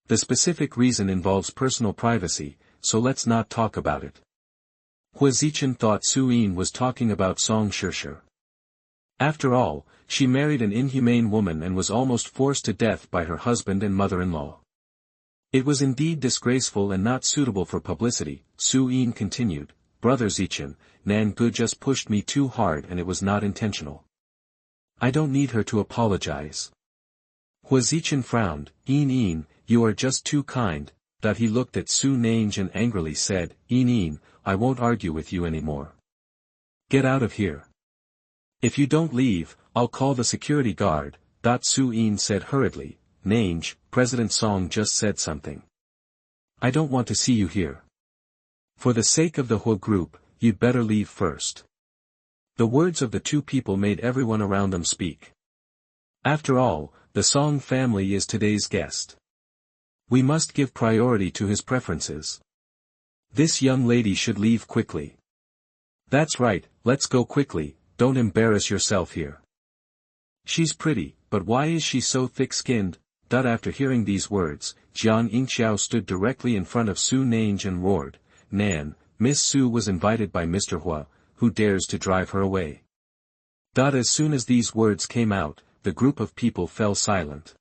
The specific reason involves personal privacy, so let's not talk about it. Hua Zichen thought Su-in was talking about Song Shusher. After all, she married an inhumane woman and was almost forced to death by her husband and mother-in-law. It was indeed disgraceful and not suitable for publicity. Su-in continued, Brother Zichen, Nangu just pushed me too hard and it was not intentional. I don't need her to apologize. Hua Zichen frowned. In, you are just too kind. He looked at Su-Nange and angrily said, In, I won't argue with you anymore. Get out of here. If you don't leave, I'll call the security guard. Su-in said hurriedly, Nange, President Song just said something. I don't want to see you here. For the sake of the Hua group, you'd better leave first. The words of the two people made everyone around them speak. After all, the Song family is today's guest. We must give priority to his preferences. This young lady should leave quickly. That's right, let's go quickly, don't embarrass yourself here. She's pretty, but why is she so thick-skinned? After hearing these words, Jiang Yingxiao stood directly in front of Su Nange and roared, Nan, Miss Su was invited by Mr. Hua, who dares to drive her away? As soon as these words came out, the group of people fell silent.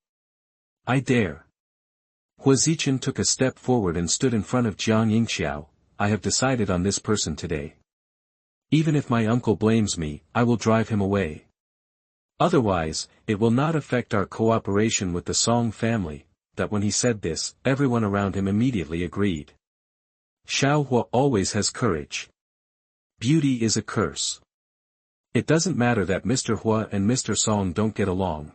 I dare. Hua Zichen took a step forward and stood in front of Jiang Yingxiao. I have decided on this person today. Even if my uncle blames me, I will drive him away. Otherwise, it will not affect our cooperation with the Song family. That when he said this, everyone around him immediately agreed. Xiao Hua always has courage. Beauty is a curse. It doesn't matter that Mr. Hua and Mr. Song don't get along.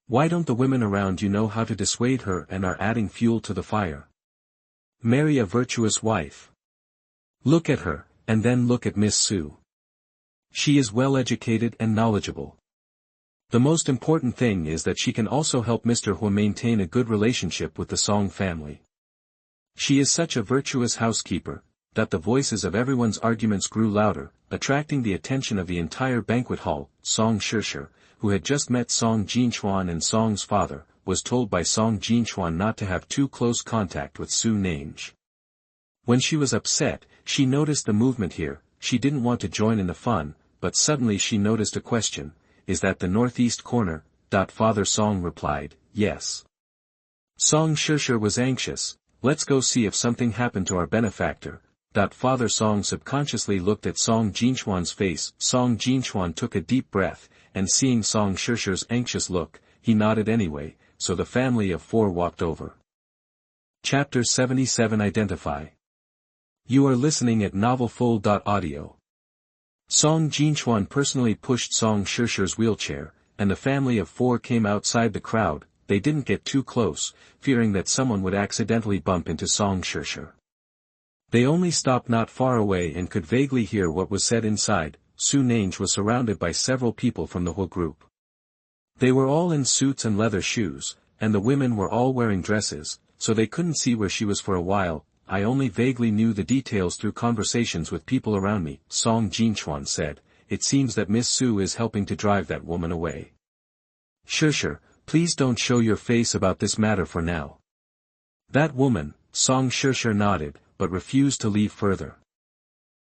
Why don't the women around you know how to dissuade her and are adding fuel to the fire? Marry a virtuous wife. Look at her, and then look at Miss Su. She is well educated and knowledgeable. The most important thing is that she can also help Mr. Hua maintain a good relationship with the Song family. She is such a virtuous housekeeper, that the voices of everyone's arguments grew louder, attracting the attention of the entire banquet hall. Song Shishir, who had just met Song Jinchuan and Song's father, was told by Song Jinchuan not to have too close contact with Su Nange. When she was upset, she noticed the movement here. She didn't want to join in the fun, but suddenly she noticed a question. Is that the northeast corner? Father Song replied, yes. Song Shishir was anxious. Let's go see if something happened to our benefactor. Father Song subconsciously looked at Song Jinchuan's face. Song Jinchuan took a deep breath, and seeing Song Shishir's anxious look, he nodded anyway, so the family of four walked over. Chapter 77 Identify. You are listening at NovelFull.audio. Song Jinchuan personally pushed Song Shishir's wheelchair, and the family of four came outside the crowd. They didn't get too close, fearing that someone would accidentally bump into Song Shishir. They only stopped not far away and could vaguely hear what was said inside. Su Nange was surrounded by several people from the Hua group. They were all in suits and leather shoes, and the women were all wearing dresses, so they couldn't see where she was for a while. I only vaguely knew the details through conversations with people around me, Song Jinchuan said. It seems that Miss Su is helping to drive that woman away. Shishir, please don't show your face about this matter for now. That woman, Song Shishir nodded, but refused to leave further.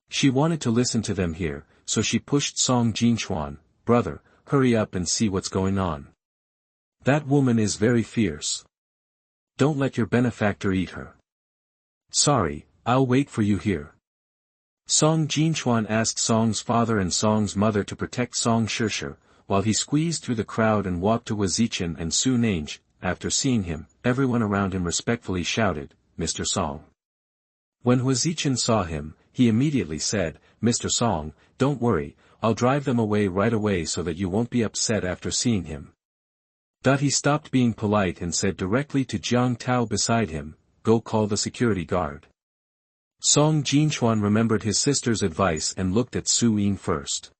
She wanted to listen to them here, so she pushed Song Jinchuan. Brother, hurry up and see what's going on. That woman is very fierce. Don't let your benefactor eat her. Sorry, I'll wait for you here. Song Jinchuan asked Song's father and Song's mother to protect Song Shishir, while he squeezed through the crowd and walked to Hua Zichen and Su Nange. After seeing him, everyone around him respectfully shouted, Mr. Song. When Hua Zichen saw him, he immediately said, Mr. Song, don't worry, I'll drive them away right away so that you won't be upset after seeing him. He stopped being polite and said directly to Jiang Tao beside him, go call the security guard. Song Jinchuan remembered his sister's advice and looked at Su Ying first.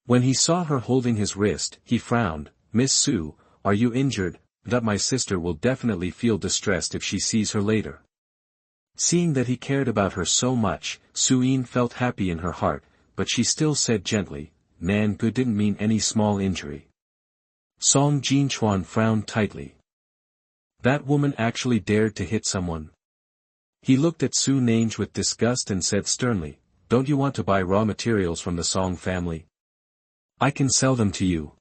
When he saw her holding his wrist, he frowned. Miss Su, are you injured? My sister will definitely feel distressed if she sees her later. Seeing that he cared about her so much, Su Ying felt happy in her heart, but she still said gently, Nan Gu didn't mean any small injury. Song Jinchuan frowned tightly. That woman actually dared to hit someone. He looked at Su Nange with disgust and said sternly, don't you want to buy raw materials from the Song family? I can sell them to you.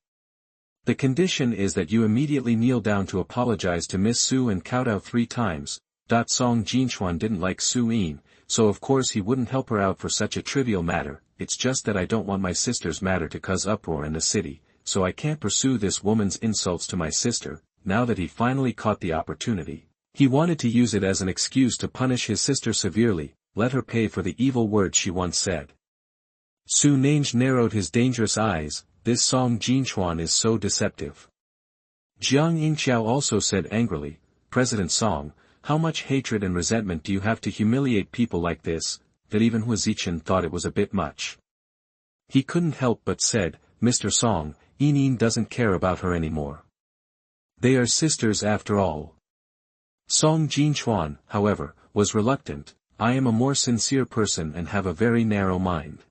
The condition is that you immediately kneel down to apologize to Miss Su and kowtow 3 times. Song Jinchuan didn't like Su Ying, so of course he wouldn't help her out for such a trivial matter. It's just that I don't want my sister's matter to cause uproar in the city, so I can't pursue this woman's insults to my sister. Now that he finally caught the opportunity, he wanted to use it as an excuse to punish his sister severely, let her pay for the evil words she once said. Su Nange narrowed his dangerous eyes. This Song Jinchuan is so deceptive. Jiang Yingxiao also said angrily, President Song, how much hatred and resentment do you have to humiliate people like this? That even Hua Zichen thought it was a bit much. He couldn't help but said, Mr. Song, Ying doesn't care about her anymore. They are sisters after all. Song Jinchuan, however, was reluctant. I am a more sincere person and have a very narrow mind.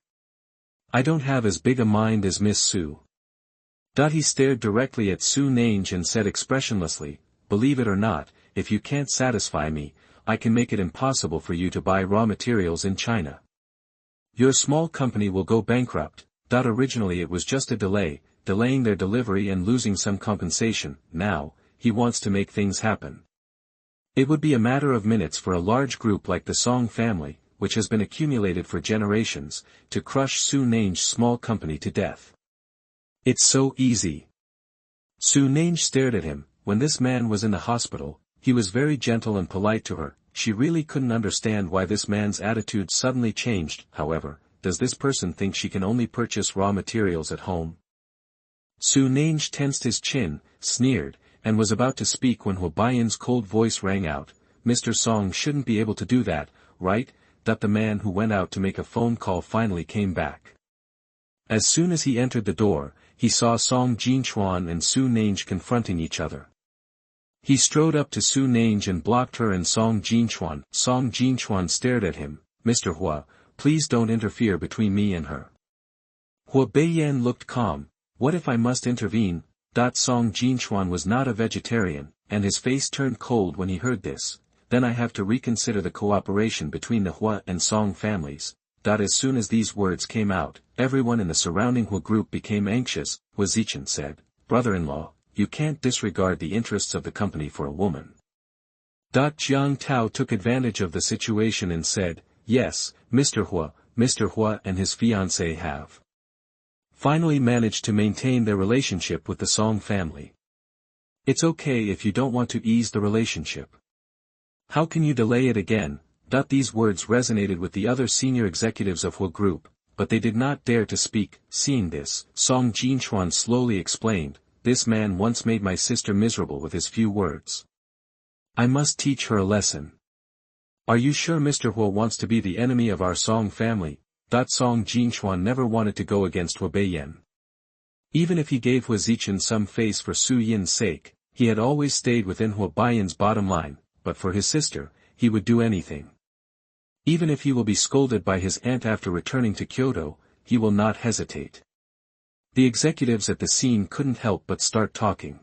I don't have as big a mind as Miss Su. He stared directly at Su Nange and said expressionlessly, believe it or not, if you can't satisfy me, I can make it impossible for you to buy raw materials in China. Your small company will go bankrupt. Originally it was just a delaying their delivery and losing some compensation. Now, he wants to make things happen. It would be a matter of minutes for a large group like the Song family, which has been accumulated for generations, to crush Su Nange's small company to death. It's so easy. Su Nange stared at him. When this man was in the hospital, he was very gentle and polite to her. She really couldn't understand why this man's attitude suddenly changed. However, does this person think she can only purchase raw materials at home? Su Nange tensed his chin, sneered, and was about to speak when Huabian's cold voice rang out, Mr. Song shouldn't be able to do that, right? The man who went out to make a phone call finally came back. As soon as he entered the door, he saw Song Jinchuan and Su Nange confronting each other. He strode up to Su Nange and blocked her and Song Jinchuan. Song Jinchuan stared at him, Mr. Hua, please don't interfere between me and her. Huabian looked calm. What if I must intervene? Song Jinchuan was not a vegetarian, and his face turned cold when he heard this. Then I have to reconsider the cooperation between the Hua and Song families. As soon as these words came out, everyone in the surrounding Hua group became anxious. Hua Zichen said, brother-in-law, you can't disregard the interests of the company for a woman. Jiang Tao took advantage of the situation and said, yes, Mr. Hua and his fiancée have finally managed to maintain their relationship with the Song family. It's okay if you don't want to ease the relationship. How can you delay it again? These words resonated with the other senior executives of Hua Group, but they did not dare to speak. Seeing this, Song Jinchuan slowly explained, this man once made my sister miserable with his few words. I must teach her a lesson. Are you sure Mr. Hua wants to be the enemy of our Song family? Song Jinchuan never wanted to go against Huabian. Even if he gave Hua Zichen some face for Su Yin's sake, he had always stayed within Huabian's bottom line, but for his sister, he would do anything. Even if he will be scolded by his aunt after returning to Kyoto, he will not hesitate. The executives at the scene couldn't help but start talking.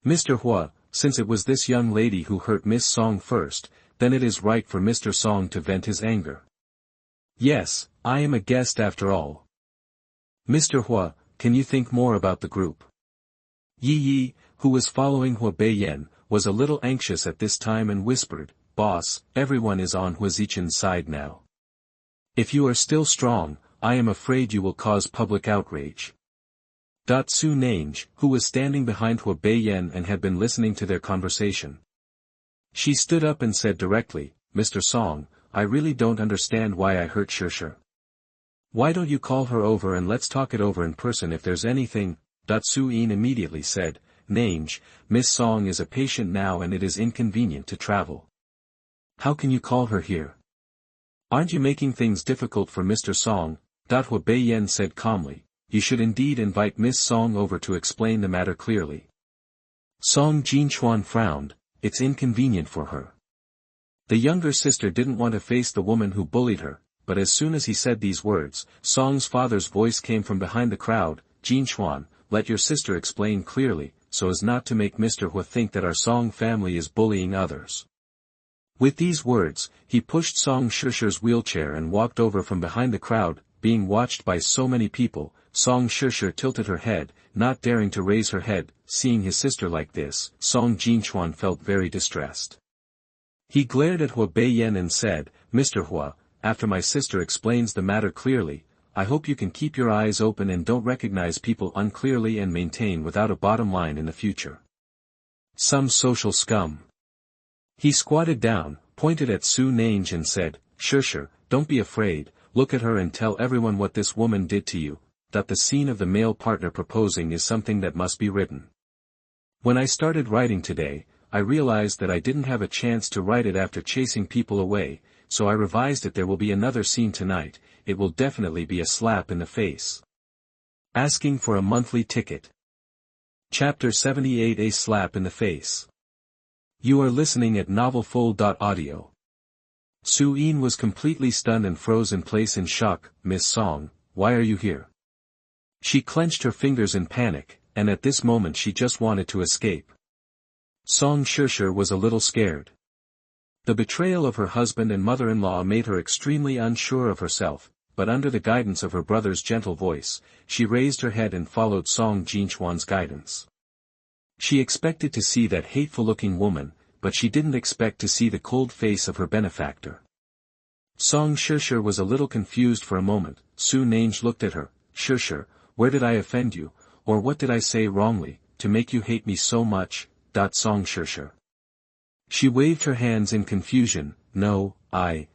Mr. Hua, since it was this young lady who hurt Miss Song first, then it is right for Mr. Song to vent his anger. Yes, I am a guest after all. Mr. Hua, can you think more about the group? Yi, who was following Huabian, was a little anxious at this time and whispered, boss, everyone is on Hua Zichen's side now. If you are still strong, I am afraid you will cause public outrage. Su Nange, who was standing behind Huabian and had been listening to their conversation. She stood up and said directly, Mr. Song, I really don't understand why I hurt Shusher. Why don't you call her over and let's talk it over in person if there's anything? Su Yin immediately said, Nange, Miss Song is a patient now and it is inconvenient to travel. How can you call her here? Aren't you making things difficult for Mr. Song? Huabian said calmly, you should indeed invite Miss Song over to explain the matter clearly. Song Jinchuan frowned, it's inconvenient for her. The younger sister didn't want to face the woman who bullied her, but as soon as he said these words, Song's father's voice came from behind the crowd, Jinchuan, let your sister explain clearly, so as not to make Mr. Hua think that our Song family is bullying others. With these words, he pushed Song Shusher's wheelchair and walked over from behind the crowd, being watched by so many people. Song Shusher tilted her head, not daring to raise her head. Seeing his sister like this, Song Jinchuan felt very distressed. He glared at Huabian and said, Mr. Hua, after my sister explains the matter clearly, I hope you can keep your eyes open and don't recognize people unclearly and maintain without a bottom line in the future. Some social scum. He squatted down, pointed at Su Nange and said, Shusher, don't be afraid, look at her and tell everyone what this woman did to you, that the scene of the male partner proposing is something that must be written. When I started writing today, I realized that I didn't have a chance to write it after chasing people away, so I revised it. There will be another scene tonight, it will definitely be a slap in the face. Asking for a monthly ticket. Chapter 78, A Slap in the Face. You are listening at NovelFold.audio. Soo-in was completely stunned and froze in place in shock. Miss Song, why are you here? She clenched her fingers in panic, and at this moment she just wanted to escape. Song Shusher was a little scared. The betrayal of her husband and mother-in-law made her extremely unsure of herself, but under the guidance of her brother's gentle voice, she raised her head and followed Song Jinchuan's guidance. She expected to see that hateful-looking woman, but she didn't expect to see the cold face of her benefactor. Song Shusher was a little confused for a moment. Su Nange looked at her. Shusher, where did I offend you, or what did I say wrongly, to make you hate me so much? Song Shusher. She waved her hands in confusion. No, I.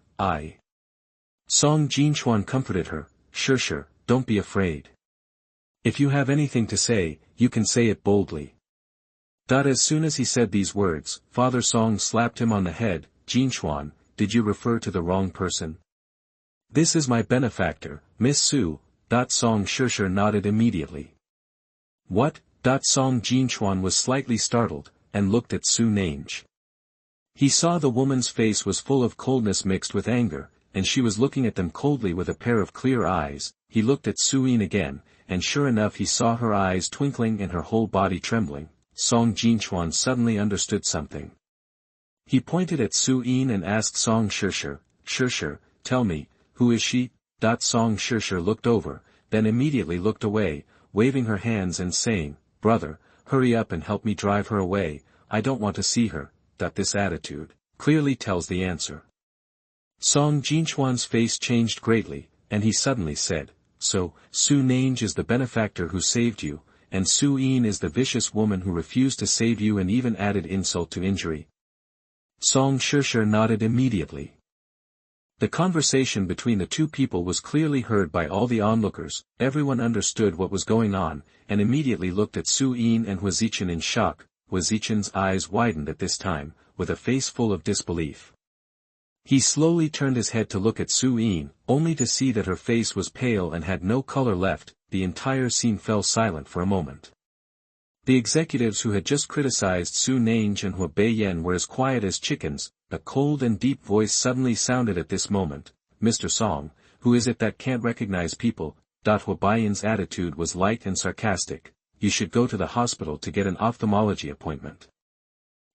Song Jinchuan comforted her. Shusher, don't be afraid. If you have anything to say, you can say it boldly. As soon as he said these words, Father Song slapped him on the head. Jinchuan, did you refer to the wrong person? This is my benefactor, Miss Su. Song Shusher nodded immediately. What? Song Jinchuan was slightly startled, and looked at Su Nange. He saw the woman's face was full of coldness mixed with anger, and she was looking at them coldly with a pair of clear eyes. He looked at Soo-in again, and sure enough he saw her eyes twinkling and her whole body trembling. Song Jinchuan suddenly understood something. He pointed at Soo-in and asked Song Shusher, Shusher, tell me, who is she? Song Shusher looked over, then immediately looked away, waving her hands and saying, Brother, hurry up and help me drive her away, I don't want to see her. This attitude clearly tells the answer. Song Jinchuan's face changed greatly, and he suddenly said, So, Su Nange is the benefactor who saved you, and Soo-in is the vicious woman who refused to save you and even added insult to injury. Song Shusher nodded immediately. The conversation between the two people was clearly heard by all the onlookers. Everyone understood what was going on, and immediately looked at Soo-in and Huazichan in shock. Huazichan's eyes widened at this time, with a face full of disbelief. He slowly turned his head to look at Soo-in, only to see that her face was pale and had no color left. The entire scene fell silent for a moment. The executives who had just criticized Su Nange and Hua Beiyan were as quiet as chickens. A cold and deep voice suddenly sounded at this moment. Mr. Song, who is it that can't recognize people? Hua Beiyan's attitude was light and sarcastic. You should go to the hospital to get an ophthalmology appointment.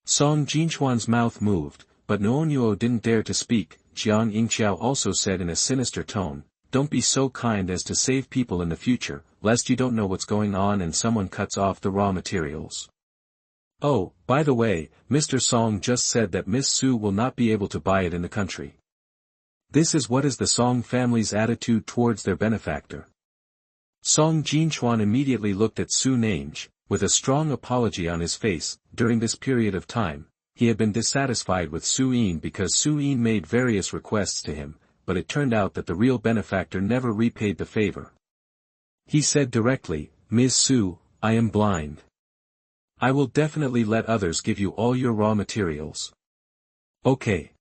Song Jinchuan's mouth moved, but Nuonyuo didn't dare to speak. Jiang Yingqiao also said in a sinister tone, Don't be so kind as to save people in the future, lest you don't know what's going on and someone cuts off the raw materials. Oh, by the way, Mr. Song just said that Miss Su will not be able to buy it in the country. This is what is the Song family's attitude towards their benefactor. Song Jinchuan immediately looked at Su Nange, with a strong apology on his face. During this period of time, he had been dissatisfied with Soo-in because Soo-in made various requests to him, but it turned out that the real benefactor never repaid the favor. He said directly, Ms. Su, I am blind. I will definitely let others give you all your raw materials. Okay.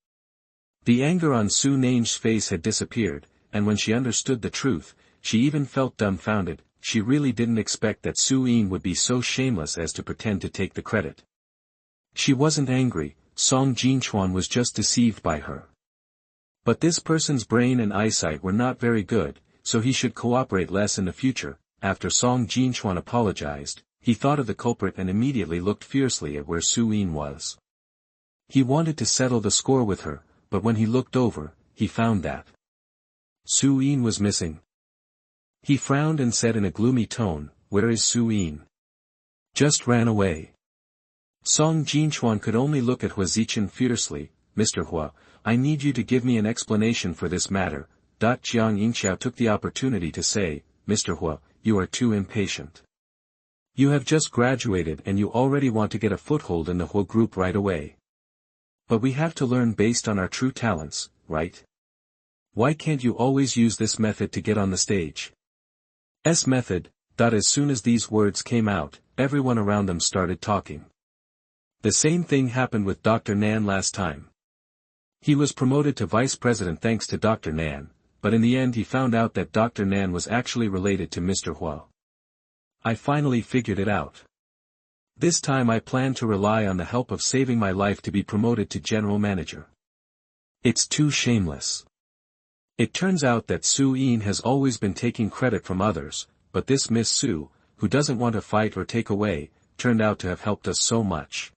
The anger on Su Nange's face had disappeared, and when she understood the truth, she even felt dumbfounded. She really didn't expect that Soo-in would be so shameless as to pretend to take the credit. She wasn't angry. Song Jinchuan was just deceived by her. But this person's brain and eyesight were not very good, so he should cooperate less in the future. After Song Jinchuan apologized, he thought of the culprit and immediately looked fiercely at where Soo-in was. He wanted to settle the score with her, but when he looked over, he found that Soo-in was missing. He frowned and said in a gloomy tone, Where is Soo-in? Just ran away. Song Jinchuan could only look at Huazichan fiercely. Mr. Hua, I need you to give me an explanation for this matter. Jiang Yingqiao took the opportunity to say, Mr. Hua, you are too impatient. You have just graduated and you already want to get a foothold in the Hua group right away. But we have to learn based on our true talents, right? Why can't you always use this method to get on the stage? Method. As soon as these words came out, everyone around them started talking. The same thing happened with Dr. Nan last time. He was promoted to vice president thanks to Dr. Nan, but in the end he found out that Dr. Nan was actually related to Mr. Hua. I finally figured it out. This time I plan to rely on the help of saving my life to be promoted to general manager. It's too shameless. It turns out that Su-in has always been taking credit from others, but this Miss Su, who doesn't want to fight or take away, turned out to have helped us so much.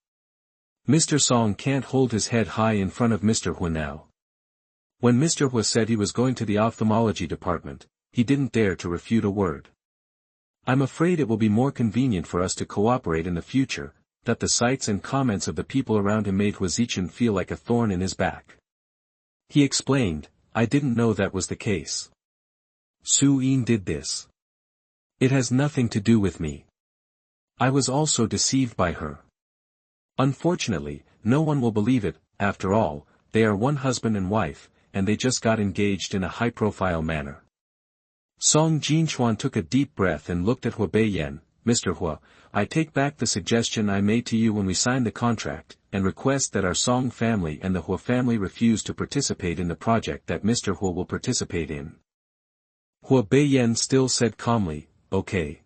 Mr. Song can't hold his head high in front of Mr. Hua now. When Mr. Hua said he was going to the ophthalmology department, he didn't dare to refute a word. I'm afraid it will be more convenient for us to cooperate in the future, that the sights and comments of the people around him made Hua Zichen feel like a thorn in his back. He explained, I didn't know that was the case. Su-in did this. It has nothing to do with me. I was also deceived by her. Unfortunately, no one will believe it. After all, they are one husband and wife, and they just got engaged in a high-profile manner. Song Jinchuan took a deep breath and looked at Hua Beiyan. Mr. Hua, I take back the suggestion I made to you when we signed the contract, and request that our Song family and the Hua family refuse to participate in the project that Mr. Hua will participate in. Hua Beiyan still said calmly, okay.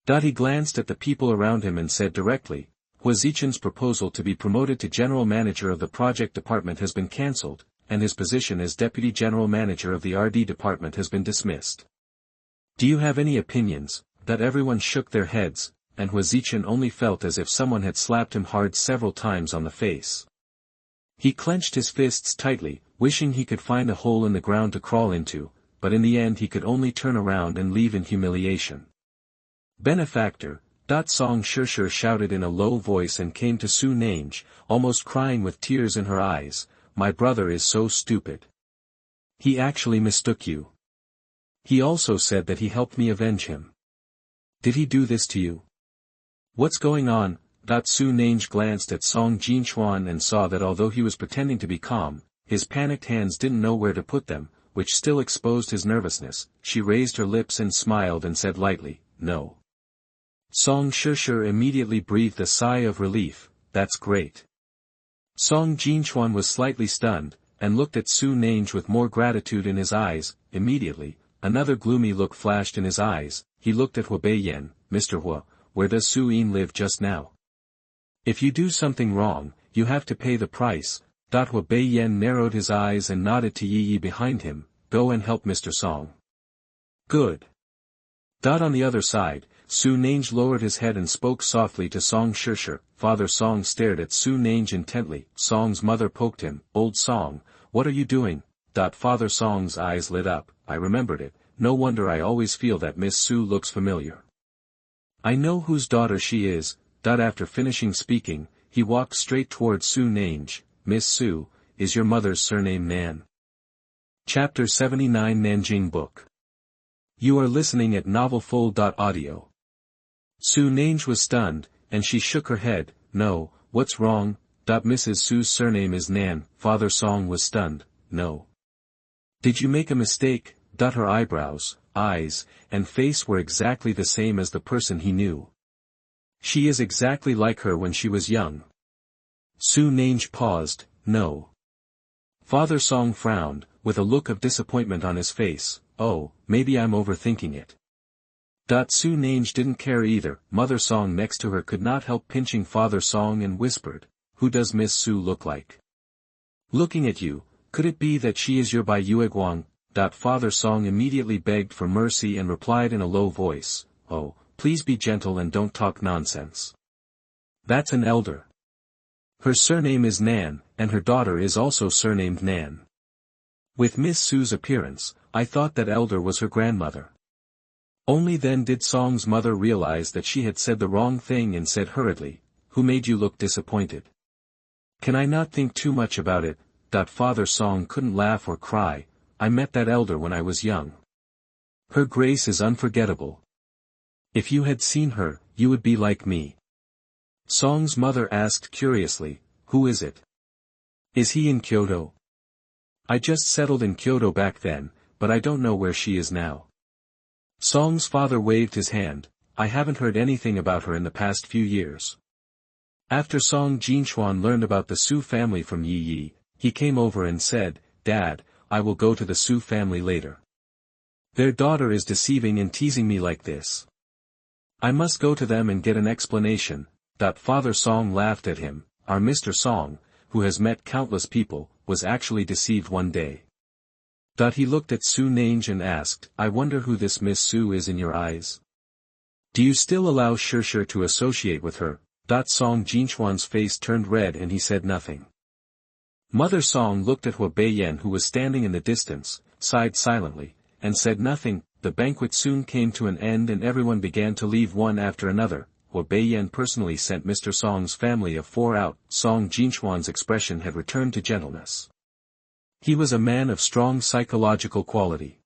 He glanced at the people around him and said directly, Hua Zichen's proposal to be promoted to general manager of the project department has been cancelled, and his position as deputy general manager of the RD department has been dismissed. Do you have any opinions? That everyone shook their heads, and Hua Zichen only felt as if someone had slapped him hard several times on the face. He clenched his fists tightly, wishing he could find a hole in the ground to crawl into, but in the end he could only turn around and leave in humiliation. Benefactor, Song Shusher shouted in a low voice and came to Su Nange, almost crying with tears in her eyes, my brother is so stupid. He actually mistook you. He also said that he helped me avenge him. Did he do this to you? What's going on? Su Nange glanced at Song Jinchuan and saw that although he was pretending to be calm, his panicked hands didn't know where to put them, which still exposed his nervousness. She raised her lips and smiled and said lightly, no. Song Shusher immediately breathed a sigh of relief, that's great. Song Jinchuan was slightly stunned, and looked at Su Nange with more gratitude in his eyes. Immediately, another gloomy look flashed in his eyes. He looked at Hua Beiyan. Mr. Hua, where does Su-in live just now? If you do something wrong, you have to pay the price. Hua Beiyan narrowed his eyes and nodded to Yi behind him, go and help Mr. Song. Good. On the other side, Su Nange lowered his head and spoke softly to Song Shusher. Father Song stared at Su Nange intently. Song's mother poked him. Old Song, what are you doing? Father Song's eyes lit up. I remembered it. No wonder I always feel that Miss Su looks familiar. I know whose daughter she is. After finishing speaking, he walked straight towards Su Nange. Miss Su, is your mother's surname Nan? Chapter 79 Nanjing Book. You are listening at NovelFold.audio. Su Nange was stunned, and she shook her head. No, what's wrong? Mrs. Su's surname is Nan. Father Song was stunned. No. Did you make a mistake? Her eyebrows, eyes, and face were exactly the same as the person he knew. She is exactly like her when she was young. Su Nange paused. No. Father Song frowned, with a look of disappointment on his face. Oh, maybe I'm overthinking it. Su Nange didn't care either. Mother Song next to her could not help pinching Father Song and whispered, who does Miss Su look like? Looking at you, could it be that she is your Bai Yueguang? Father Song immediately begged for mercy and replied in a low voice, oh, please be gentle and don't talk nonsense. That's an elder. Her surname is Nan, and her daughter is also surnamed Nan. With Miss Su's appearance, I thought that elder was her grandmother. Only then did Song's mother realize that she had said the wrong thing and said hurriedly, who made you look disappointed? Can I not think too much about it? Father Song couldn't laugh or cry. I met that elder when I was young. Her grace is unforgettable. If you had seen her, you would be like me. Song's mother asked curiously, who is it? Is he in Kyoto? I just settled in Kyoto back then, but I don't know where she is now. Song's father waved his hand. I haven't heard anything about her in the past few years. After Song Jinchuan learned about the Su family from Yi, he came over and said, Dad, I will go to the Su family later. Their daughter is deceiving and teasing me like this. I must go to them and get an explanation. Father Song laughed at him. Our Mr. Song, who has met countless people, was actually deceived one day. He looked at Su Nange and asked, I wonder who this Miss Su is in your eyes? Do you still allow ShotYou to associate with her? Song Jinchuan's face turned red and he said nothing. Mother Song looked at Hua Beiyan who was standing in the distance, sighed silently, and said nothing. The banquet soon came to an end and everyone began to leave one after another. Hua Beiyan personally sent Mr. Song's family of 4 out. Song Jinchuan's expression had returned to gentleness. He was a man of strong psychological quality.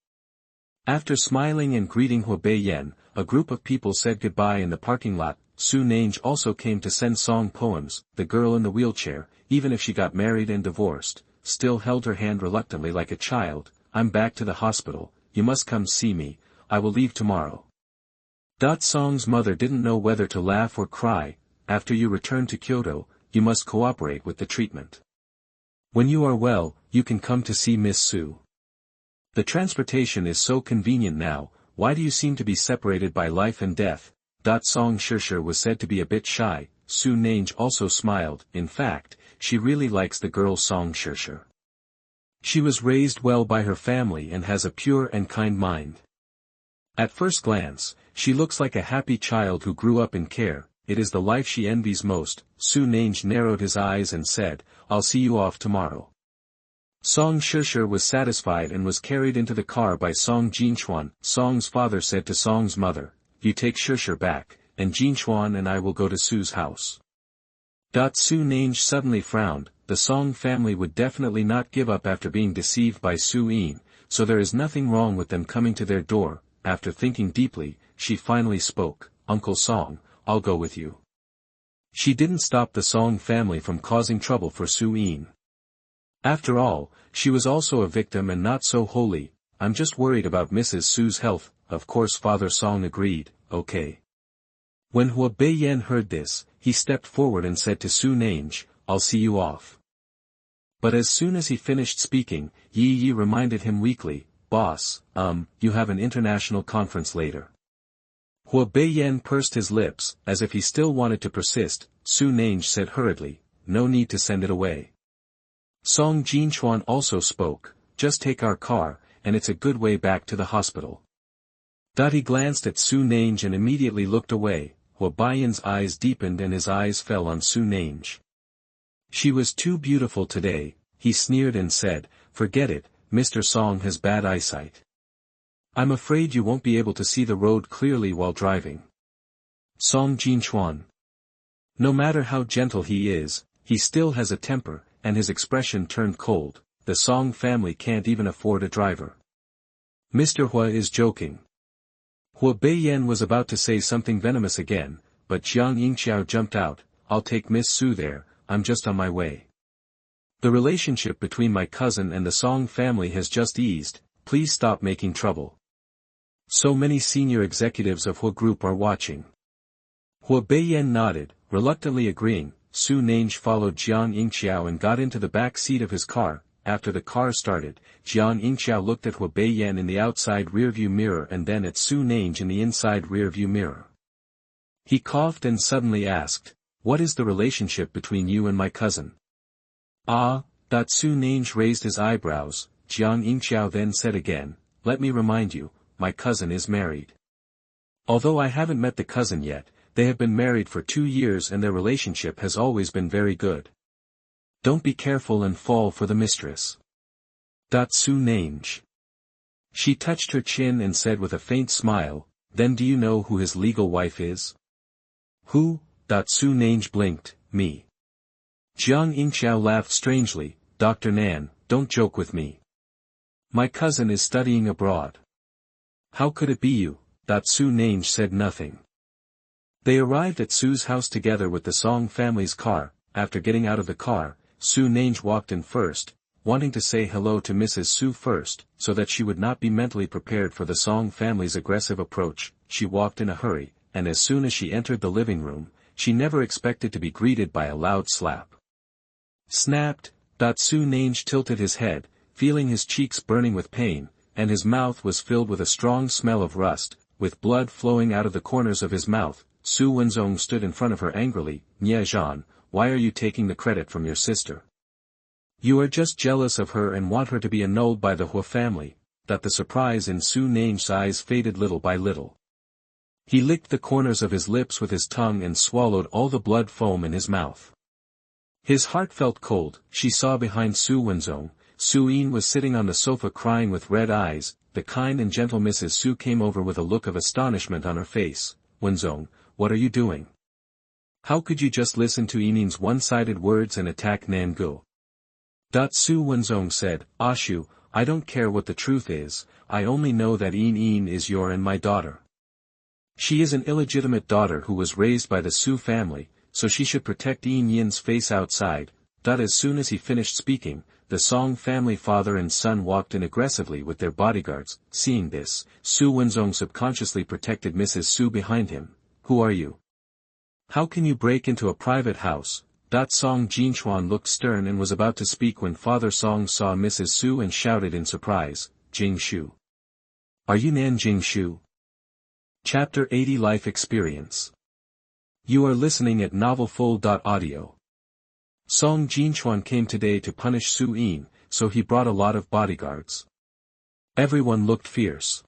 After smiling and greeting Hua Beiyan, a group of people said goodbye in the parking lot. Su Nange also came to send Song poems. The girl in the wheelchair, even if she got married and divorced, still held her hand reluctantly like a child. I'm back to the hospital, you must come see me, I will leave tomorrow. Song's mother didn't know whether to laugh or cry. After you return to Kyoto, you must cooperate with the treatment. When you are well, you can come to see Miss Su. The transportation is so convenient now, why do you seem to be separated by life and death? Song ShotYou was said to be a bit shy. Su Nange also smiled. In fact, she really likes the girl Song ShotYou. She was raised well by her family and has a pure and kind mind. At first glance, she looks like a happy child who grew up in care. It is the life she envies most. Su Nange narrowed his eyes and said, I'll see you off tomorrow. Song ShotYou was satisfied and was carried into the car by Song Jinchuan. Song's father said to Song's mother, you take ShotYou back, and Jinchuan and I will go to Su's house. Su Nange suddenly frowned. The Song family would definitely not give up after being deceived by Su Yin, so there is nothing wrong with them coming to their door. After thinking deeply, she finally spoke, Uncle Song, I'll go with you. She didn't stop the Song family from causing trouble for Su Yin. After all, she was also a victim and not so holy. I'm just worried about Mrs. Su's health. Of course Father Song agreed, okay. When Hua Beiyan heard this, he stepped forward and said to Su Nange, I'll see you off. But as soon as he finished speaking, Yi reminded him weakly, Boss, you have an international conference later. Hua Beiyan pursed his lips, as if he still wanted to persist. Su Nange said hurriedly, no need to send it away. Song Jinchuan also spoke, just take our car, and it's a good way back to the hospital. He glanced at Su Nange and immediately looked away. Hua Beiyan's eyes deepened and his eyes fell on Su Nange. She was too beautiful today, he sneered and said, forget it, Mr. Song has bad eyesight. I'm afraid you won't be able to see the road clearly while driving. Song Jinchuan. No matter how gentle he is, he still has a temper, and his expression turned cold. The Song family can't even afford a driver. Mr. Hua is joking. Hua Beiyan was about to say something venomous again, but Jiang Yingqiao jumped out, I'll take Miss Su there, I'm just on my way. The relationship between my cousin and the Song family has just eased, please stop making trouble. So many senior executives of Hua Group are watching. Hua Beiyan nodded, reluctantly agreeing. Su Nange followed Jiang Yingqiao and got into the back seat of his car. After the car started, Jiang Yingqiao looked at Hua Beiyan in the outside rearview mirror and then at Su Nange in the inside rearview mirror. He coughed and suddenly asked, what is the relationship between you and my cousin? Su Nange raised his eyebrows. Jiang Yingqiao then said again, let me remind you, my cousin is married. Although I haven't met the cousin yet, they have been married for 2 years and their relationship has always been very good. Don't be careful and fall for the mistress. Su Nange. She touched her chin and said with a faint smile, then do you know who his legal wife is? Who? Su Nange blinked, me. Jiang Yingqiao laughed strangely, Dr. Nan, don't joke with me. My cousin is studying abroad. How could it be you? Su Nange said nothing. They arrived at Su's house together with the Song family's car. After getting out of the car, Su Nange walked in first, wanting to say hello to Mrs. Su first, so that she would not be mentally prepared for the Song family's aggressive approach. She walked in a hurry, and as soon as she entered the living room, she never expected to be greeted by a loud slap. Snapped. Su Nange tilted his head, feeling his cheeks burning with pain, and his mouth was filled with a strong smell of rust, with blood flowing out of the corners of his mouth. Su Wenzong stood in front of her angrily. "Nye Zhan, why are you taking the credit from your sister? You are just jealous of her and want her to be annulled by the Hua family." That the surprise in Su Nange's eyes faded little by little. He licked the corners of his lips with his tongue and swallowed all the blood foam in his mouth. His heart felt cold. She saw behind Su Wenzong. Su Yin was sitting on the sofa crying with red eyes. The kind and gentle Mrs. Su came over with a look of astonishment on her face. "Wenzong, what are you doing? How could you just listen to Yinin's one-sided words and attack Nangu?" Su Wenzong said, "Ashu, I don't care what the truth is, I only know that Yin is your and my daughter. She is an illegitimate daughter who was raised by the Su family, so she should protect Yin's face outside." As soon as he finished speaking, the Song family father and son walked in aggressively with their bodyguards. Seeing this, Su Wenzong subconsciously protected Mrs. Su behind him. "Who are you? How can you break into a private house?" Song Jinchuan looked stern and was about to speak when Father Song saw Mrs. Su and shouted in surprise, "Jing Shu. Are you Nanjing Shu?" Chapter 80 Life Experience. You are listening at NovelFold.audio. Song Jinchuan came today to punish Su Yin, so he brought a lot of bodyguards. Everyone looked fierce.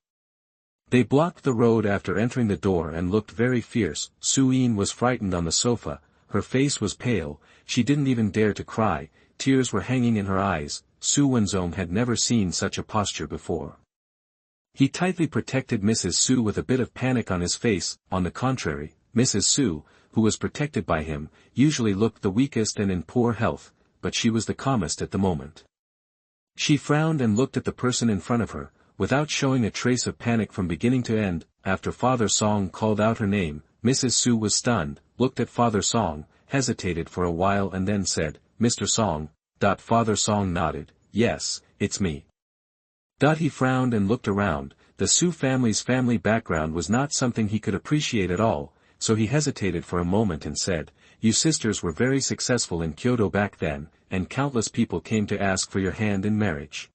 They blocked the road after entering the door and looked very fierce. Su Yin was frightened on the sofa. Her face was pale, she didn't even dare to cry, tears were hanging in her eyes. Su Wenzong had never seen such a posture before. He tightly protected Mrs. Su with a bit of panic on his face. On the contrary, Mrs. Su, who was protected by him, usually looked the weakest and in poor health, but she was the calmest at the moment. She frowned and looked at the person in front of her, without showing a trace of panic from beginning to end. After Father Song called out her name, Mrs. Su was stunned, looked at Father Song, hesitated for a while and then said, "Mr. Song." Father Song nodded, "Yes, it's me." He frowned and looked around. The Su family's family background was not something he could appreciate at all, so he hesitated for a moment and said, "You sisters were very successful in Kyoto back then, and countless people came to ask for your hand in marriage.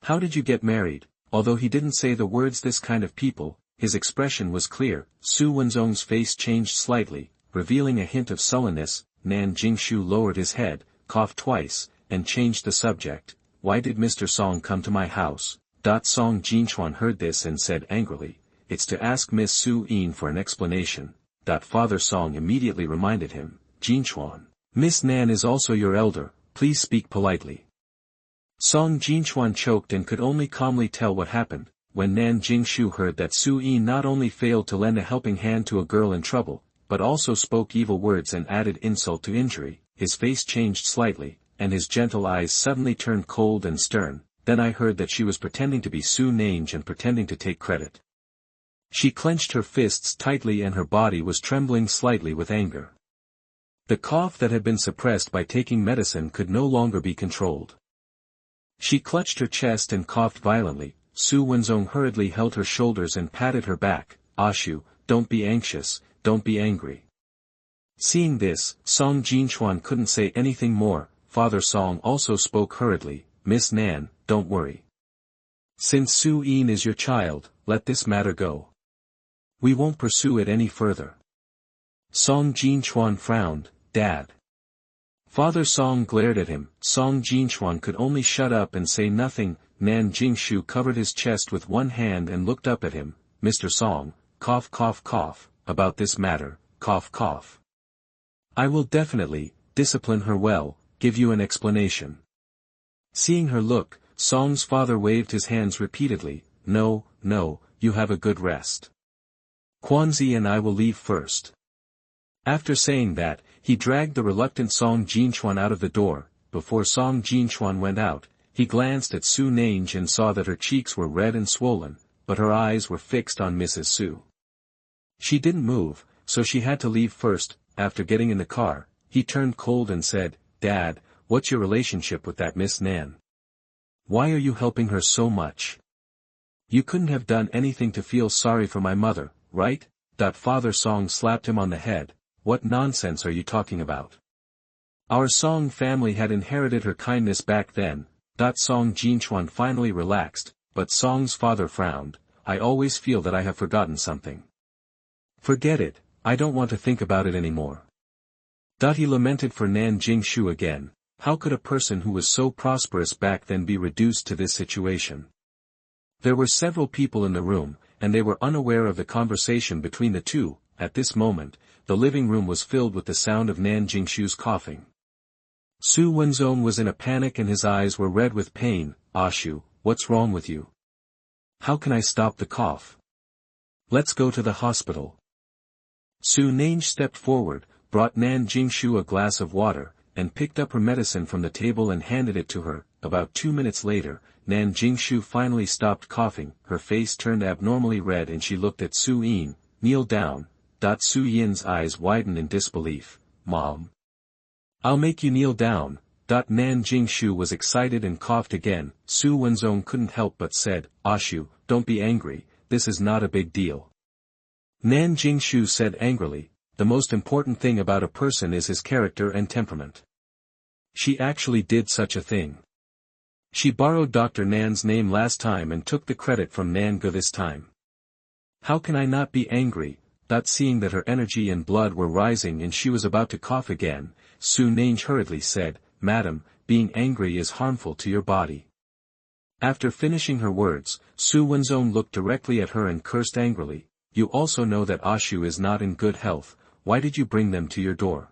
How did you get married?" Although he didn't say the words "this kind of people," his expression was clear. Su Wenzong's face changed slightly, revealing a hint of sullenness. Nanjing Shu lowered his head, coughed twice, and changed the subject. "Why did Mr. Song come to my house?" Song Jinchuan heard this and said angrily, "It's to ask Miss Su Yin for an explanation." Father Song immediately reminded him, "Jinchuan, Miss Nan is also your elder, please speak politely." Song Jinchuan choked and could only calmly tell what happened. When Nanjing Shu heard that Su Yin not only failed to lend a helping hand to a girl in trouble, but also spoke evil words and added insult to injury, his face changed slightly, and his gentle eyes suddenly turned cold and stern. "Then I heard that she was pretending to be Su Nange and pretending to take credit." She clenched her fists tightly and her body was trembling slightly with anger. The cough that had been suppressed by taking medicine could no longer be controlled. She clutched her chest and coughed violently. Su Wenzong hurriedly held her shoulders and patted her back. "Ashu, don't be anxious, don't be angry." Seeing this, Song Jinchuan couldn't say anything more. Father Song also spoke hurriedly, "Miss Nan, don't worry. Since Su Yin is your child, let this matter go. We won't pursue it any further." Song Jinchuan frowned. "Dad." Father Song glared at him. Song Jinchuan could only shut up and say nothing. Nanjing Shu covered his chest with one hand and looked up at him. "Mr. Song, cough cough cough, about this matter, cough cough. I will definitely, discipline her well, give you an explanation." Seeing her look, Song's father waved his hands repeatedly. No, you have a good rest. Quanzi and I will leave first." After saying that, he dragged the reluctant Song Jinchuan out of the door. Before Song Jinchuan went out, he glanced at Su Nange and saw that her cheeks were red and swollen, but her eyes were fixed on Mrs. Su. She didn't move, so she had to leave first. After getting in the car, he turned cold and said, "Dad, what's your relationship with that Miss Nan? Why are you helping her so much? You couldn't have done anything to feel sorry for my mother, right?" Father Song slapped him on the head. "What nonsense are you talking about? Our Song family had inherited her kindness back then." Song Jinchuan finally relaxed, but Song's father frowned. "I always feel that I have forgotten something." "Forget it, I don't want to think about it anymore. He lamented for Nanjing Shu again. How could a person who was so prosperous back then be reduced to this situation? There were several people in the room, and they were unaware of the conversation between the two. At this moment, the living room was filled with the sound of Nanjing Shu's coughing. Su Wenzong was in a panic and his eyes were red with pain. Shu, what's wrong with you? How can I stop the cough? Let's go to the hospital. Su Nange stepped forward, brought Nanjing Shu a glass of water, and picked up her medicine from the table and handed it to her. About 2 minutes later, Nanjing Shu finally stopped coughing, her face turned abnormally red and she looked at Su Yin. Kneel down. Su Yin's eyes widened in disbelief. Mom. I'll make you kneel down. Nanjing Shu was excited and coughed again. Su Wenzong couldn't help but said, Shu, don't be angry, this is not a big deal. Nanjing Shu said angrily, the most important thing about a person is his character and temperament. She actually did such a thing. She borrowed Dr. Nan's name last time and took the credit from Nanga this time. How can I not be angry? Seeing that her energy and blood were rising and she was about to cough again, Su Nange hurriedly said, Madam, being angry is harmful to your body. After finishing her words, Su Wenzong looked directly at her and cursed angrily. You also know that Shu is not in good health, why did you bring them to your door?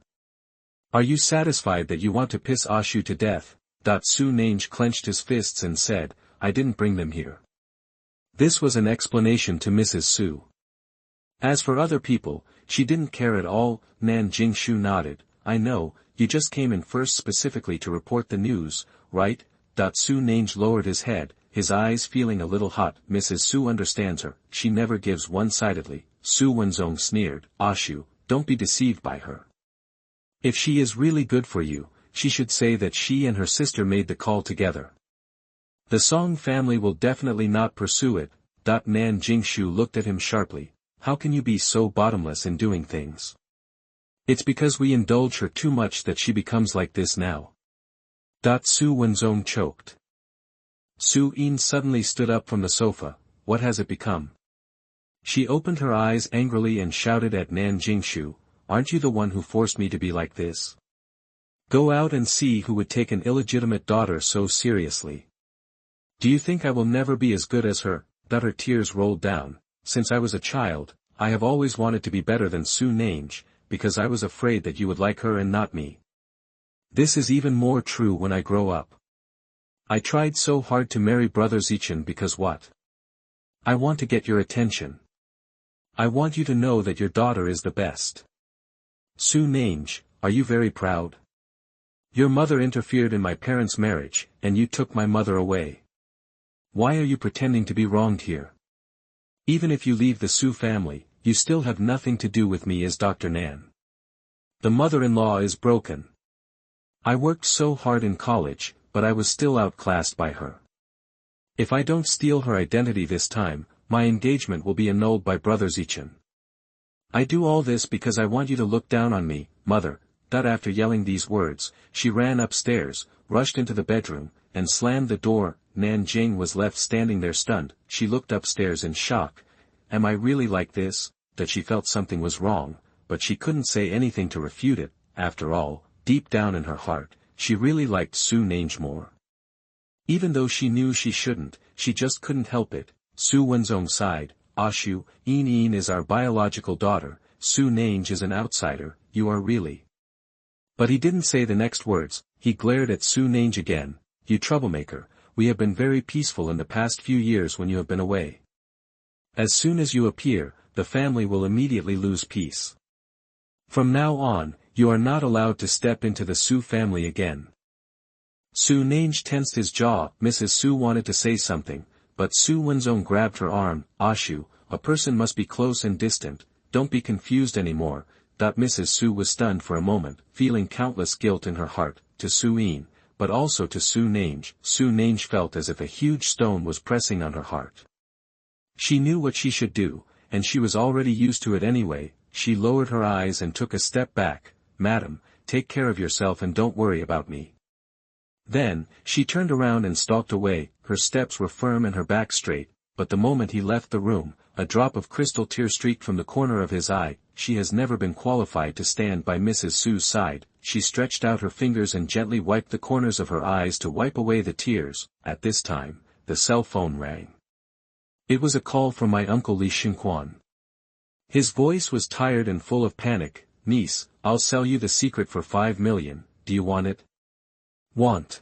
Are you satisfied that you want to piss Shu to death? Su Nange clenched his fists and said, I didn't bring them here. This was an explanation to Mrs. Su. As for other people, she didn't care at all. Nanjing Shu nodded, I know, you just came in first specifically to report the news, right? Su Nange lowered his head, his eyes feeling a little hot. Mrs. Su understands her, she never gives one-sidedly. Su Wenzong sneered, Shu, don't be deceived by her. If she is really good for you, she should say that she and her sister made the call together. The Song family will definitely not pursue it. Nanjing Shu looked at him sharply. How can you be so bottomless in doing things? It's because we indulge her too much that she becomes like this now. Su Wenzong choked. Su Yin suddenly stood up from the sofa. What has it become? She opened her eyes angrily and shouted at Nanjing Shu, aren't you the one who forced me to be like this? Go out and see who would take an illegitimate daughter so seriously. Do you think I will never be as good as her? Her tears rolled down. Since I was a child, I have always wanted to be better than Su Nange, because I was afraid that you would like her and not me. This is even more true when I grow up. I tried so hard to marry Brother Zichin because what? I want to get your attention. I want you to know that your daughter is the best. Su Nange, are you very proud? Your mother interfered in my parents' marriage, and you took my mother away. Why are you pretending to be wronged here? Even if you leave the Su family, you still have nothing to do with me as Dr. Nan. The mother-in-law is broken. I worked so hard in college, but I was still outclassed by her. If I don't steal her identity this time, my engagement will be annulled by Brother Zichin. I do all this because I want you to look down on me, mother. After yelling these words, she ran upstairs, rushed into the bedroom, and slammed the door. Nanjing was left standing there stunned. She looked upstairs in shock. Am I really like this? That she felt something was wrong, but she couldn't say anything to refute it. After all, deep down in her heart, she really liked Su Nange more. Even though she knew she shouldn't, she just couldn't help it. Su Wenzong sighed, Shu, Yin is our biological daughter, Su Nange is an outsider, you are really. But he didn't say the next words. He glared at Su Nange again, you troublemaker. We have been very peaceful in the past few years when you have been away. As soon as you appear, the family will immediately lose peace. From now on, you are not allowed to step into the Su family again. Su Nange tensed his jaw. Mrs. Su wanted to say something, but Su Wenzong grabbed her arm. Shu, a person must be close and distant, don't be confused anymore. Mrs. Su was stunned for a moment, feeling countless guilt in her heart, to Su Yin, but also to Su Nange. Su Nange felt as if a huge stone was pressing on her heart. She knew what she should do, and she was already used to it anyway. She lowered her eyes and took a step back. Madam, take care of yourself and don't worry about me. Then, she turned around and stalked away. Her steps were firm and her back straight. but the moment he left the room, a drop of crystal tear streaked from the corner of his eye. She has never been qualified to stand by Mrs. Su's side. She stretched out her fingers and gently wiped the corners of her eyes to wipe away the tears. At this time, the cell phone rang. It was a call from my uncle Li Xinquan. His voice was tired and full of panic. "Niece, I'll sell you the secret for 5 million, do you want it?" "Want?"